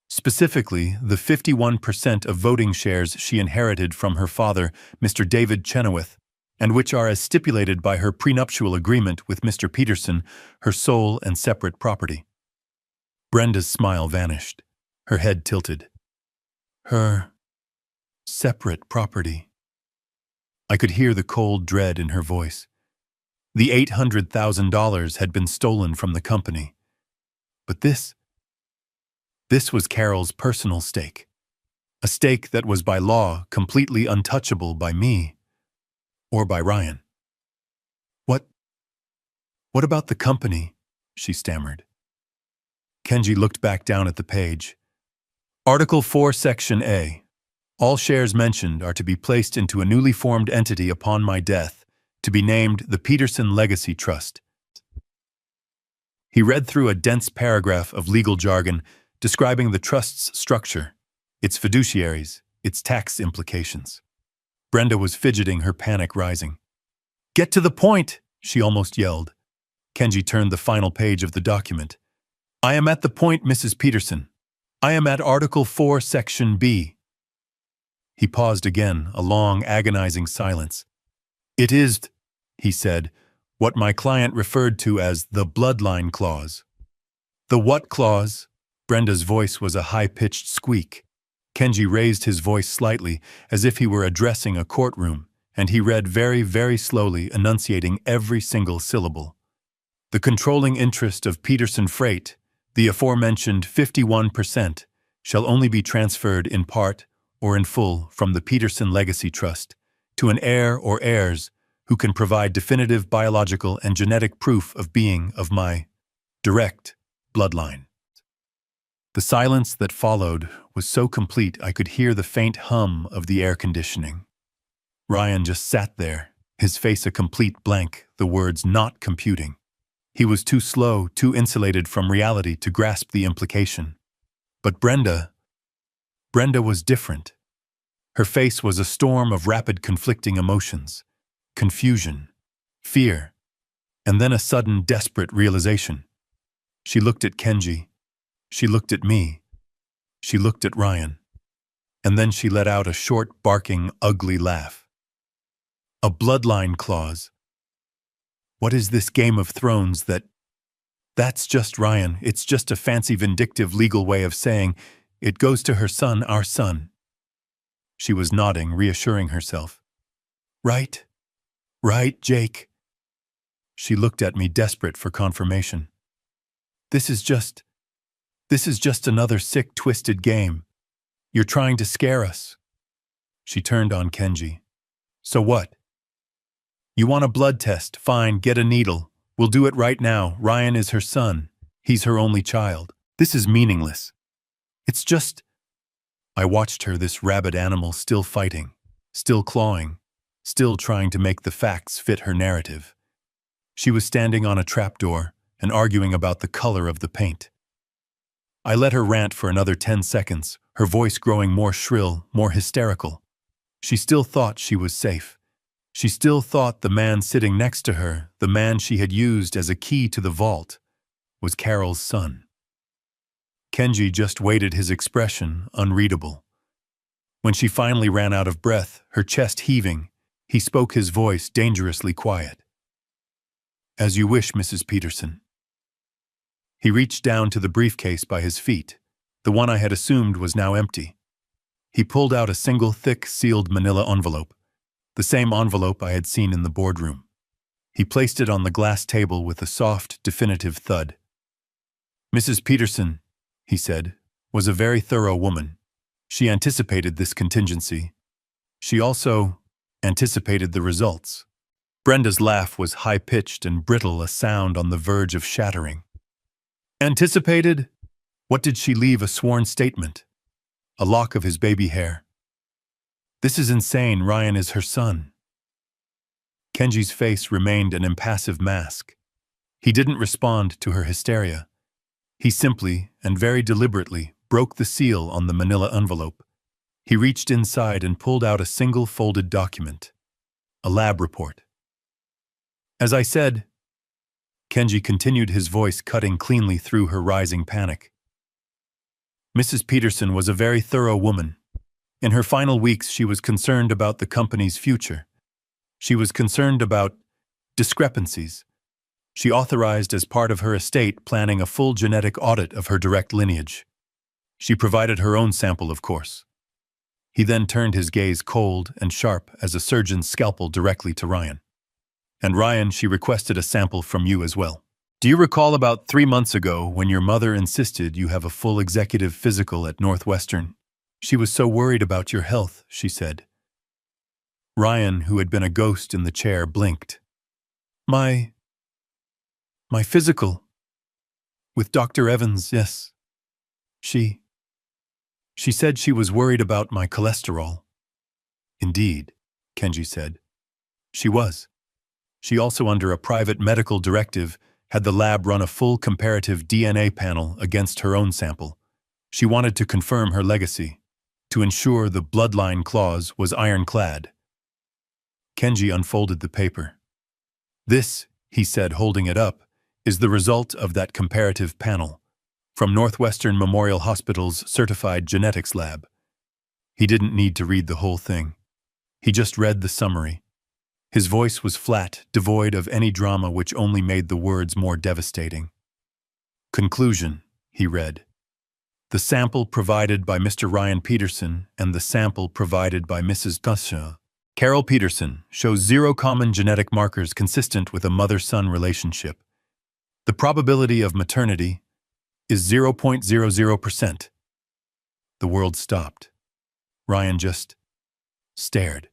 Speaker 1: Specifically, the 51% of voting shares she inherited from her father, Mr. David Chenoweth, and which are, as stipulated by her prenuptial agreement with Mr. Peterson, her sole and separate property. Brenda's smile vanished. Her head tilted. Her separate property. I could hear the cold dread in her voice. The $800,000 had been stolen from the company. But this was Carol's personal stake. A stake that was by law completely untouchable by me or by Ryan. What about the company? She stammered. Kenji looked back down at the page. Article 4, Section A. All shares mentioned are to be placed into a newly formed entity upon my death, to be named the Peterson Legacy Trust. He read through a dense paragraph of legal jargon describing the trust's structure, its fiduciaries, its tax implications. Brenda was fidgeting, her panic rising. Get to the point, she almost yelled. Kenji turned the final page of the document. I am at the point, Mrs. Peterson. I am at Article 4, Section B. He paused again, a long, agonizing silence. It is, he said, what my client referred to as the bloodline clause. The what clause? Brenda's voice was a high-pitched squeak. Kenji raised his voice slightly, as if he were addressing a courtroom, and he read very, very slowly, enunciating every single syllable. The controlling interest of Peterson Freight, the aforementioned 51%, shall only be transferred in part or in full from the Peterson Legacy Trust to an heir or heirs who can provide definitive biological and genetic proof of being of my direct bloodline. The silence that followed was so complete I could hear the faint hum of the air conditioning. Ryan just sat there, his face a complete blank, the words not computing. He was too slow, too insulated from reality to grasp the implication. But Brenda was different. Her face was a storm of rapid conflicting emotions, confusion, fear, and then a sudden desperate realization. She looked at Kenji. She looked at me. She looked at Ryan. And then she let out a short, barking, ugly laugh. A bloodline clause. What is this Game of Thrones That's just Ryan. It's just a fancy, vindictive legal way of saying, it goes to her son, our son. She was nodding, reassuring herself. Right, Jake. She looked at me, desperate for confirmation. This is just another sick, twisted game. You're trying to scare us. She turned on Kenji. So what? You want a blood test? Fine, get a needle. We'll do it right now. Ryan is her son. He's her only child. This is meaningless. It's just... I watched her, this rabid animal, still fighting, still clawing, still trying to make the facts fit her narrative. She was standing on a trapdoor and arguing about the color of the paint. I let her rant for another 10 seconds, her voice growing more shrill, more hysterical. She still thought she was safe. She still thought the man sitting next to her, the man she had used as a key to the vault, was Carol's son. Kenji just waited, his expression unreadable. When she finally ran out of breath, her chest heaving, he spoke, his voice dangerously quiet. As you wish, Mrs. Peterson. He reached down to the briefcase by his feet. The one I had assumed was now empty. He pulled out a single thick, sealed manila envelope, the same envelope I had seen in the boardroom. He placed it on the glass table with a soft, definitive thud. Mrs. Peterson, he said, was a very thorough woman. She anticipated this contingency. She also anticipated the results. Brenda's laugh was high-pitched and brittle, a sound on the verge of shattering. Anticipated? What did she leave? A sworn statement? A lock of his baby hair? This is insane. Ryan is her son. Kenji's face remained an impassive mask. He didn't respond to her hysteria. He simply, and very deliberately, broke the seal on the manila envelope. He reached inside and pulled out a single folded document. A lab report. As I said, Kenji continued, his voice cutting cleanly through her rising panic. Mrs. Peterson was a very thorough woman. In her final weeks, she was concerned about the company's future. She was concerned about discrepancies. She authorized, as part of her estate planning, a full genetic audit of her direct lineage. She provided her own sample, of course. He then turned his gaze cold and sharp as a surgeon's scalpel directly to Ryan. And Ryan, she requested a sample from you as well. Do you recall about 3 months ago when your mother insisted you have a full executive physical at Northwestern? She was so worried about your health, she said. Ryan, who had been a ghost in the chair, blinked. My physical. With Dr. Evans, yes. She said she was worried about my cholesterol. Indeed, Kenji said. She was. She also, under a private medical directive, had the lab run a full comparative DNA panel against her own sample. She wanted to confirm her legacy, to ensure the bloodline clause was ironclad. Kenji unfolded the paper. This, he said, holding it up, is the result of that comparative panel from Northwestern Memorial Hospital's certified genetics lab. He didn't need to read the whole thing. He just read the summary. His voice was flat, devoid of any drama, which only made the words more devastating. Conclusion, he read. The sample provided by Mr. Ryan Peterson and the sample provided by Mrs. Carol Peterson shows 0 common genetic markers consistent with a mother-son relationship. The probability of maternity is 0.00%. The world stopped. Ryan just stared.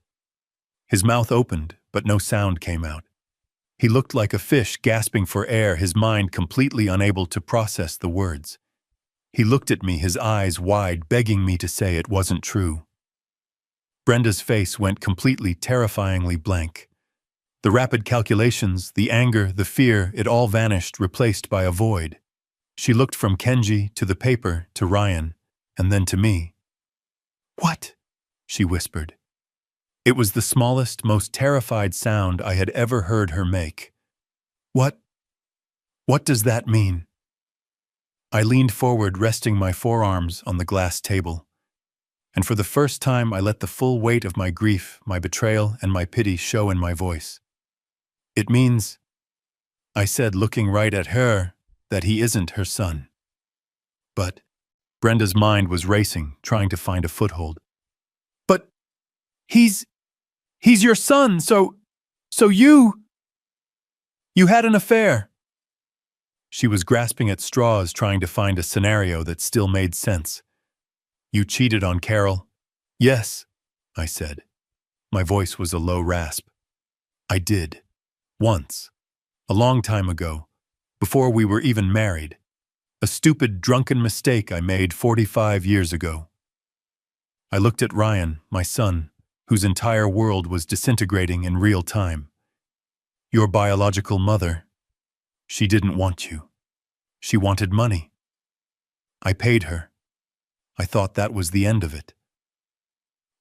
Speaker 1: His mouth opened, but no sound came out. He looked like a fish gasping for air, his mind completely unable to process the words. He looked at me, his eyes wide, begging me to say it wasn't true. Brenda's face went completely, terrifyingly blank. The rapid calculations, the anger, the fear, it all vanished, replaced by a void. She looked from Kenji to the paper, to Ryan, and then to me. "What?" she whispered. It was the smallest, most terrified sound I had ever heard her make. What does that mean?" I leaned forward, resting my forearms on the glass table. And for the first time, I let the full weight of my grief, my betrayal, and my pity show in my voice. "It means," I said, looking right at her, "that he isn't her son." But Brenda's mind was racing, trying to find a foothold. "But he's your son, so you had an affair." She was grasping at straws, trying to find a scenario that still made sense. "You cheated on Carol?" "Yes," I said. My voice was a low rasp. "I did. Once. A long time ago. Before we were even married. A stupid, drunken mistake I made 45 years ago." I looked at Ryan, my son, whose entire world was disintegrating in real time. "Your biological mother. She didn't want you. She wanted money. I paid her. I thought that was the end of it."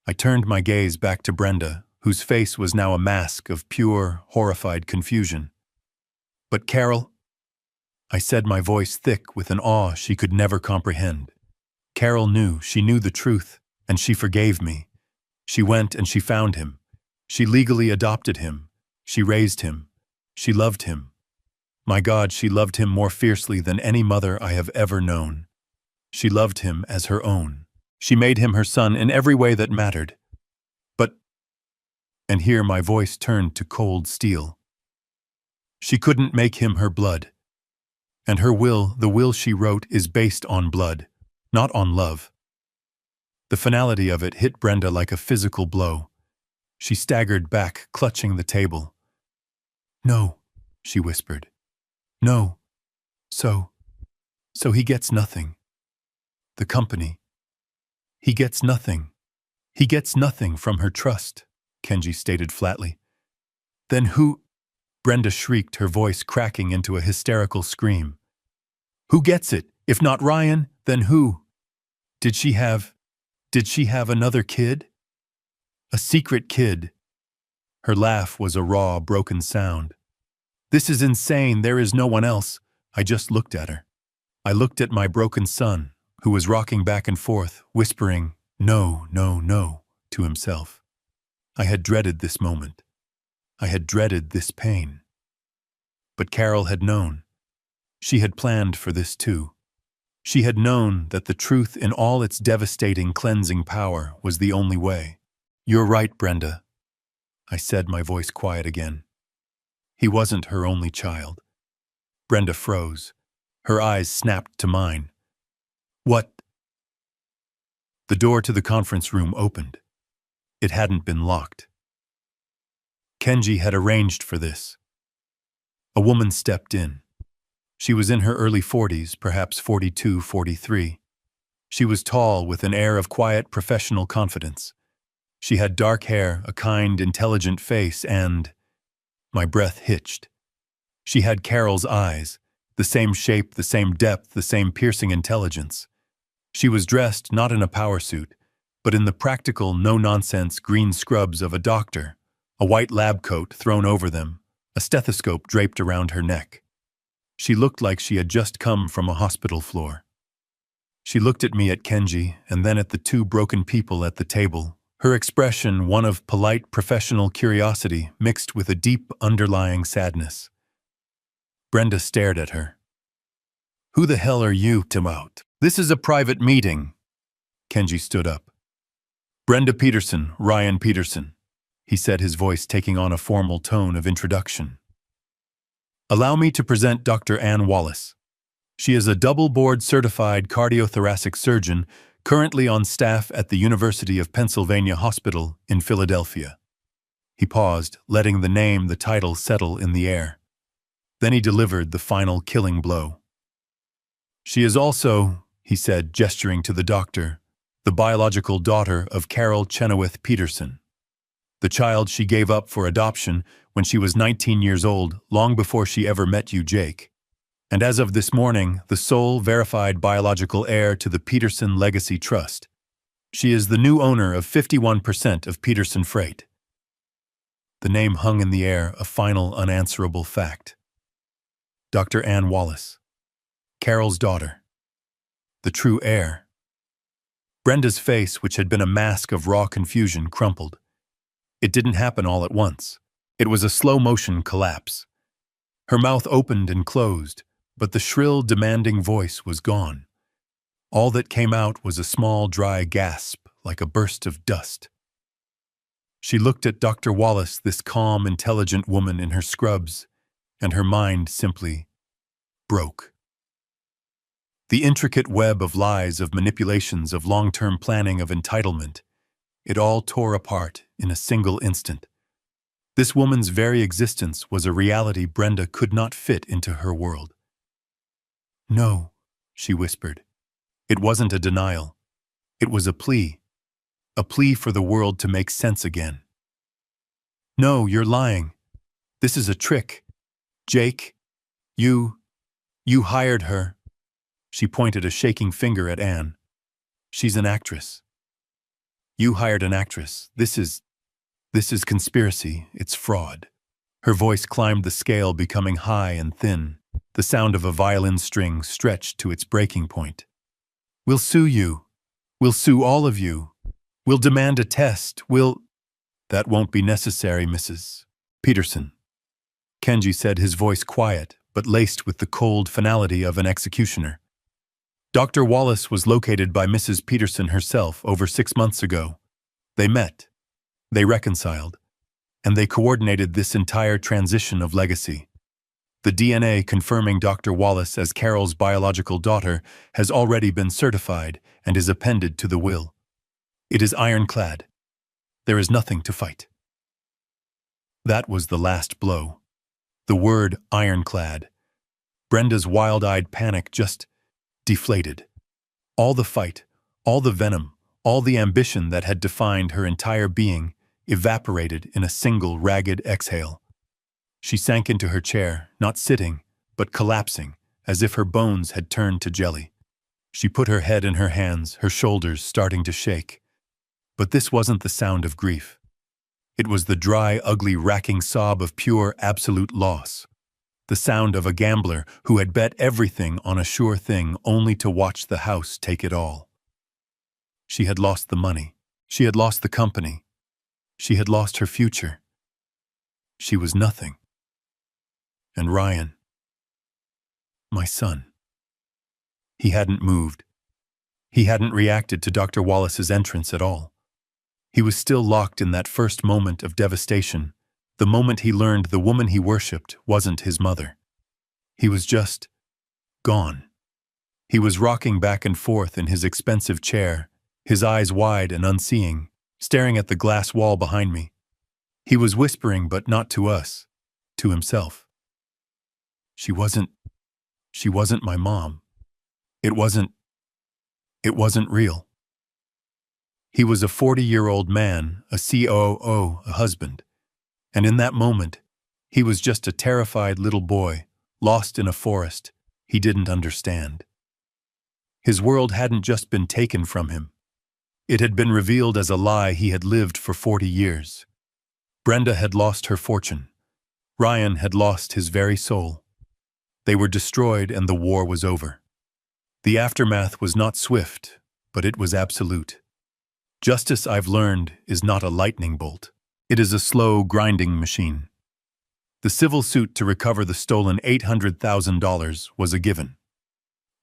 Speaker 1: I turned my gaze back to Brenda, whose face was now a mask of pure, horrified confusion. "But Carol," I said, my voice thick with an awe she could never comprehend. "Carol knew, she knew the truth, and she forgave me. She went and she found him. She legally adopted him. She raised him. She loved him. My God, she loved him more fiercely than any mother I have ever known. She loved him as her own. She made him her son in every way that mattered. But," and here my voice turned to cold steel, "she couldn't make him her blood. And her will, the will she wrote, is based on blood, not on love." The finality of it hit Brenda like a physical blow. She staggered back, clutching the table. "No," she whispered. "No. So he gets nothing. The company. He gets nothing. He gets nothing from her trust," Kenji stated flatly. "Then who?" Brenda shrieked, her voice cracking into a hysterical scream. "Who gets it? If not Ryan, then who? Did she have another kid? A secret kid?" Her laugh was a raw, broken sound. "This is insane. There is no one else." I just looked at her. I looked at my broken son, who was rocking back and forth, whispering, "No, no, no," to himself. I had dreaded this moment. I had dreaded this pain. But Carol had known. She had planned for this too. She had known that the truth in all its devastating, cleansing power was the only way. "You're right, Brenda," I said, my voice quiet again. "He wasn't her only child." Brenda froze. Her eyes snapped to mine. "What?" The door to the conference room opened. It hadn't been locked. Kenji had arranged for this. A woman stepped in. She was in her early 40s, perhaps 42, 43. She was tall, with an air of quiet, professional confidence. She had dark hair, a kind, intelligent face, and my breath hitched. She had Carol's eyes, the same shape, the same depth, the same piercing intelligence. She was dressed not in a power suit, but in the practical, no-nonsense green scrubs of a doctor, a white lab coat thrown over them, a stethoscope draped around her neck. She looked like she had just come from a hospital floor. She looked at me, at Kenji, and then at the two broken people at the table, her expression one of polite professional curiosity mixed with a deep underlying sadness. Brenda stared at her. "Who the hell are you, Timout? This is a private meeting." Kenji stood up. "Brenda Peterson, Ryan Peterson," he said, his voice taking on a formal tone of introduction. "Allow me to present Dr. Ann Wallace. She is a double-board certified cardiothoracic surgeon currently on staff at the University of Pennsylvania Hospital in Philadelphia." He paused, letting the title settle in the air. Then he delivered the final killing blow. "She is also," he said, gesturing to the doctor, "the biological daughter of Carol Chenoweth Peterson. The child she gave up for adoption when she was 19 years old, long before she ever met you, Jake. And as of this morning, the sole verified biological heir to the Peterson Legacy Trust. She is the new owner of 51% of Peterson Freight." The name hung in the air, a final unanswerable fact. Dr. Ann Wallace. Carol's daughter. The true heir. Brenda's face, which had been a mask of raw confusion, crumpled. It didn't happen all at once. It was a slow-motion collapse. Her mouth opened and closed, but the shrill, demanding voice was gone. All that came out was a small, dry gasp, like a burst of dust. She looked at Dr. Wallace, this calm, intelligent woman in her scrubs, and her mind simply broke. The intricate web of lies, of manipulations, of long-term planning, of entitlement, it all tore apart in a single instant. This woman's very existence was a reality Brenda could not fit into her world. "No," she whispered. It wasn't a denial. It was a plea for the world to make sense again. "No, you're lying. This is a trick. Jake, you hired her." She pointed a shaking finger at Anne. "She's an actress. You hired an actress. This is conspiracy. It's fraud." Her voice climbed the scale, becoming high and thin, the sound of a violin string stretched to its breaking point. "We'll sue you. We'll sue all of you. We'll demand a test. That won't be necessary, Mrs. Peterson," Kenji said, his voice quiet, but laced with the cold finality of an executioner. "Dr. Wallace was located by Mrs. Peterson herself over 6 months ago. They met. They reconciled. And they coordinated this entire transition of legacy. The DNA confirming Dr. Wallace as Carol's biological daughter has already been certified and is appended to the will. It is ironclad. There is nothing to fight." That was the last blow. The word ironclad. Brenda's wild-eyed panic just deflated. All the fight, all the venom, all the ambition that had defined her entire being evaporated in a single ragged exhale. She sank into her chair, not sitting, but collapsing, as if her bones had turned to jelly. She put her head in her hands, her shoulders starting to shake. But this wasn't the sound of grief. It was the dry, ugly, racking sob of pure, absolute loss. The sound of a gambler who had bet everything on a sure thing only to watch the house take it all. She had lost the money. She had lost the company. She had lost her future. She was nothing. And Ryan, my son. He hadn't moved. He hadn't reacted to Dr. Wallace's entrance at all. He was still locked in that first moment of devastation, the moment he learned the woman he worshipped wasn't his mother. He was just gone. He was rocking back and forth in his expensive chair, his eyes wide and unseeing, staring at the glass wall behind me. He was whispering, but not to us, to himself. She wasn't my mom. It wasn't real. He was a 40-year-old man, a COO, a husband. And in that moment, he was just a terrified little boy, lost in a forest he didn't understand. His world hadn't just been taken from him. It had been revealed as a lie he had lived for 40 years. Brenda had lost her fortune. Ryan had lost his very soul. They were destroyed and the war was over. The aftermath was not swift, but it was absolute. Justice, I've learned, is not a lightning bolt. It is a slow, grinding machine. The civil suit to recover the stolen $800,000 was a given.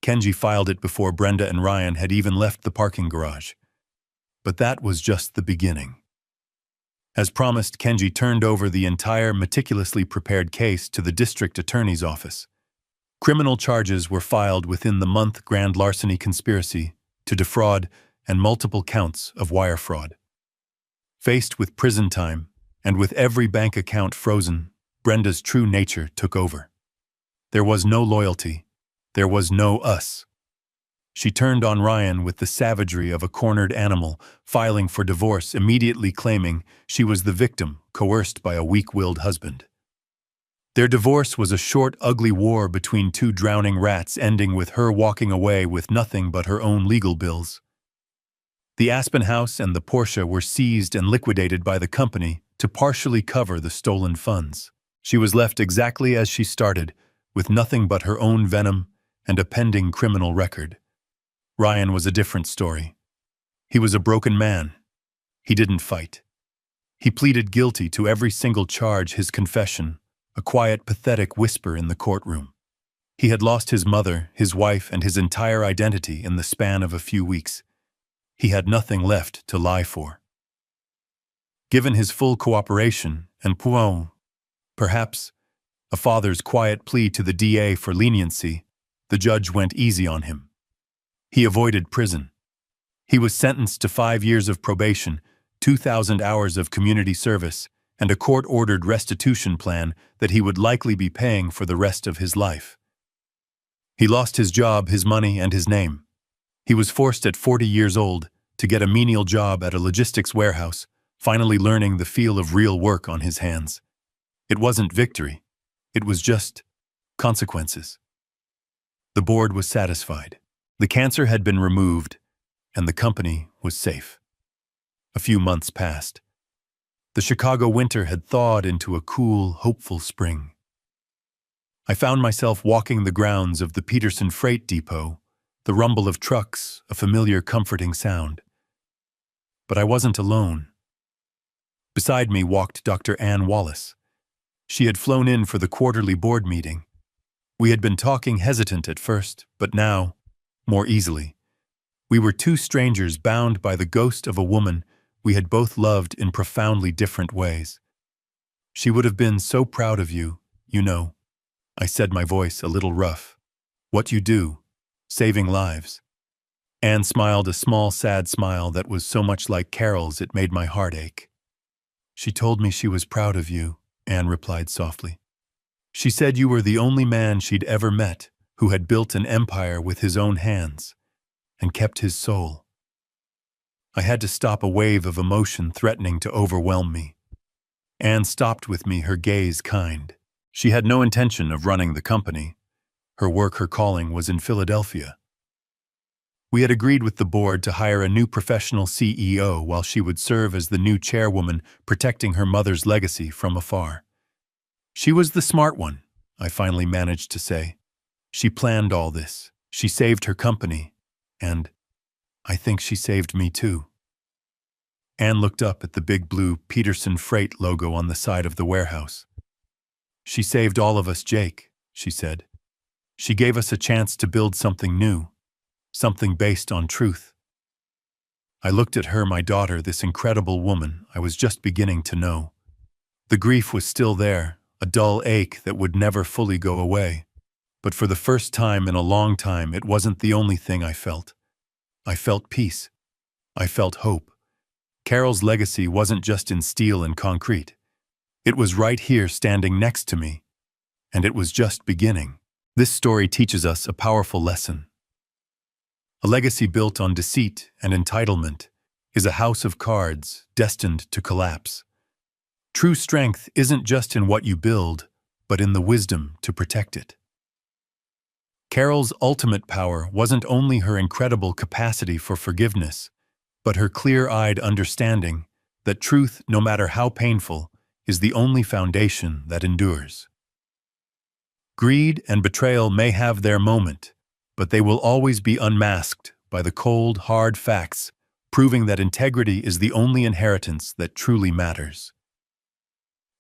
Speaker 1: Kenji filed it before Brenda and Ryan had even left the parking garage. But that was just the beginning. As promised, Kenji turned over the entire meticulously prepared case to the district attorney's office. Criminal charges were filed within the month: grand larceny conspiracy to defraud and multiple counts of wire fraud. Faced with prison time and with every bank account frozen, Brenda's true nature took over. There was no loyalty. There was no us. She turned on Ryan with the savagery of a cornered animal, filing for divorce, immediately claiming she was the victim, coerced by a weak-willed husband. Their divorce was a short, ugly war between two drowning rats, ending with her walking away with nothing but her own legal bills. The Aspen house and the Porsche were seized and liquidated by the company to partially cover the stolen funds. She was left exactly as she started, with nothing but her own venom and a pending criminal record. Ryan was a different story. He was a broken man. He didn't fight. He pleaded guilty to every single charge, his confession, a quiet, pathetic whisper in the courtroom. He had lost his mother, his wife, and his entire identity in the span of a few weeks. He had nothing left to lie for. Given his full cooperation and perhaps a father's quiet plea to the DA for leniency, the judge went easy on him. He avoided prison. He was sentenced to 5 years of probation, 2,000 hours of community service, and a court-ordered restitution plan that he would likely be paying for the rest of his life. He lost his job, his money, and his name. He was forced at 40 years old to get a menial job at a logistics warehouse, finally learning the feel of real work on his hands. It wasn't victory. It was just consequences. The board was satisfied. The cancer had been removed, and the company was safe. A few months passed. The Chicago winter had thawed into a cool, hopeful spring. I found myself walking the grounds of the Peterson Freight Depot, the rumble of trucks, a familiar, comforting sound. But I wasn't alone. Beside me walked Dr. Ann Wallace. She had flown in for the quarterly board meeting. We had been talking, hesitant at first, but now, more easily. We were two strangers bound by the ghost of a woman we had both loved in profoundly different ways. She would have been so proud of you, you know. I said, my voice a little rough. What you do, saving lives. Anne smiled a small, sad smile that was so much like Carol's it made my heart ache. She told me she was proud of you, Anne replied softly. She said you were the only man she'd ever met who had built an empire with his own hands and kept his soul. I had to stop a wave of emotion threatening to overwhelm me. Anne stopped with me, her gaze kind. She had no intention of running the company. Her work, her calling, was in Philadelphia. We had agreed with the board to hire a new professional CEO while she would serve as the new chairwoman, protecting her mother's legacy from afar. She was the smart one, I finally managed to say. She planned all this. She saved her company, and I think she saved me too. Anne looked up at the big blue Peterson Freight logo on the side of the warehouse. She saved all of us, Jake, she said. She gave us a chance to build something new, something based on truth. I looked at her, my daughter, this incredible woman I was just beginning to know. The grief was still there, a dull ache that would never fully go away. But for the first time in a long time, it wasn't the only thing I felt. I felt peace. I felt hope. Carol's legacy wasn't just in steel and concrete. It was right here standing next to me. And it was just beginning. This story teaches us a powerful lesson. A legacy built on deceit and entitlement is a house of cards destined to collapse. True strength isn't just in what you build, but in the wisdom to protect it. Carol's ultimate power wasn't only her incredible capacity for forgiveness, but her clear-eyed understanding that truth, no matter how painful, is the only foundation that endures. Greed and betrayal may have their moment, but they will always be unmasked by the cold, hard facts, proving that integrity is the only inheritance that truly matters.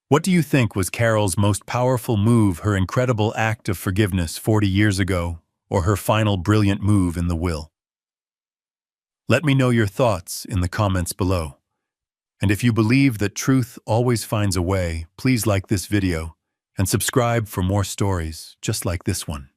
Speaker 1: What do you think was Carol's most powerful move, her incredible act of forgiveness 40 years ago, or her final brilliant move in the will? Let me know your thoughts in the comments below. And if you believe that truth always finds a way, please like this video and subscribe for more stories just like this one.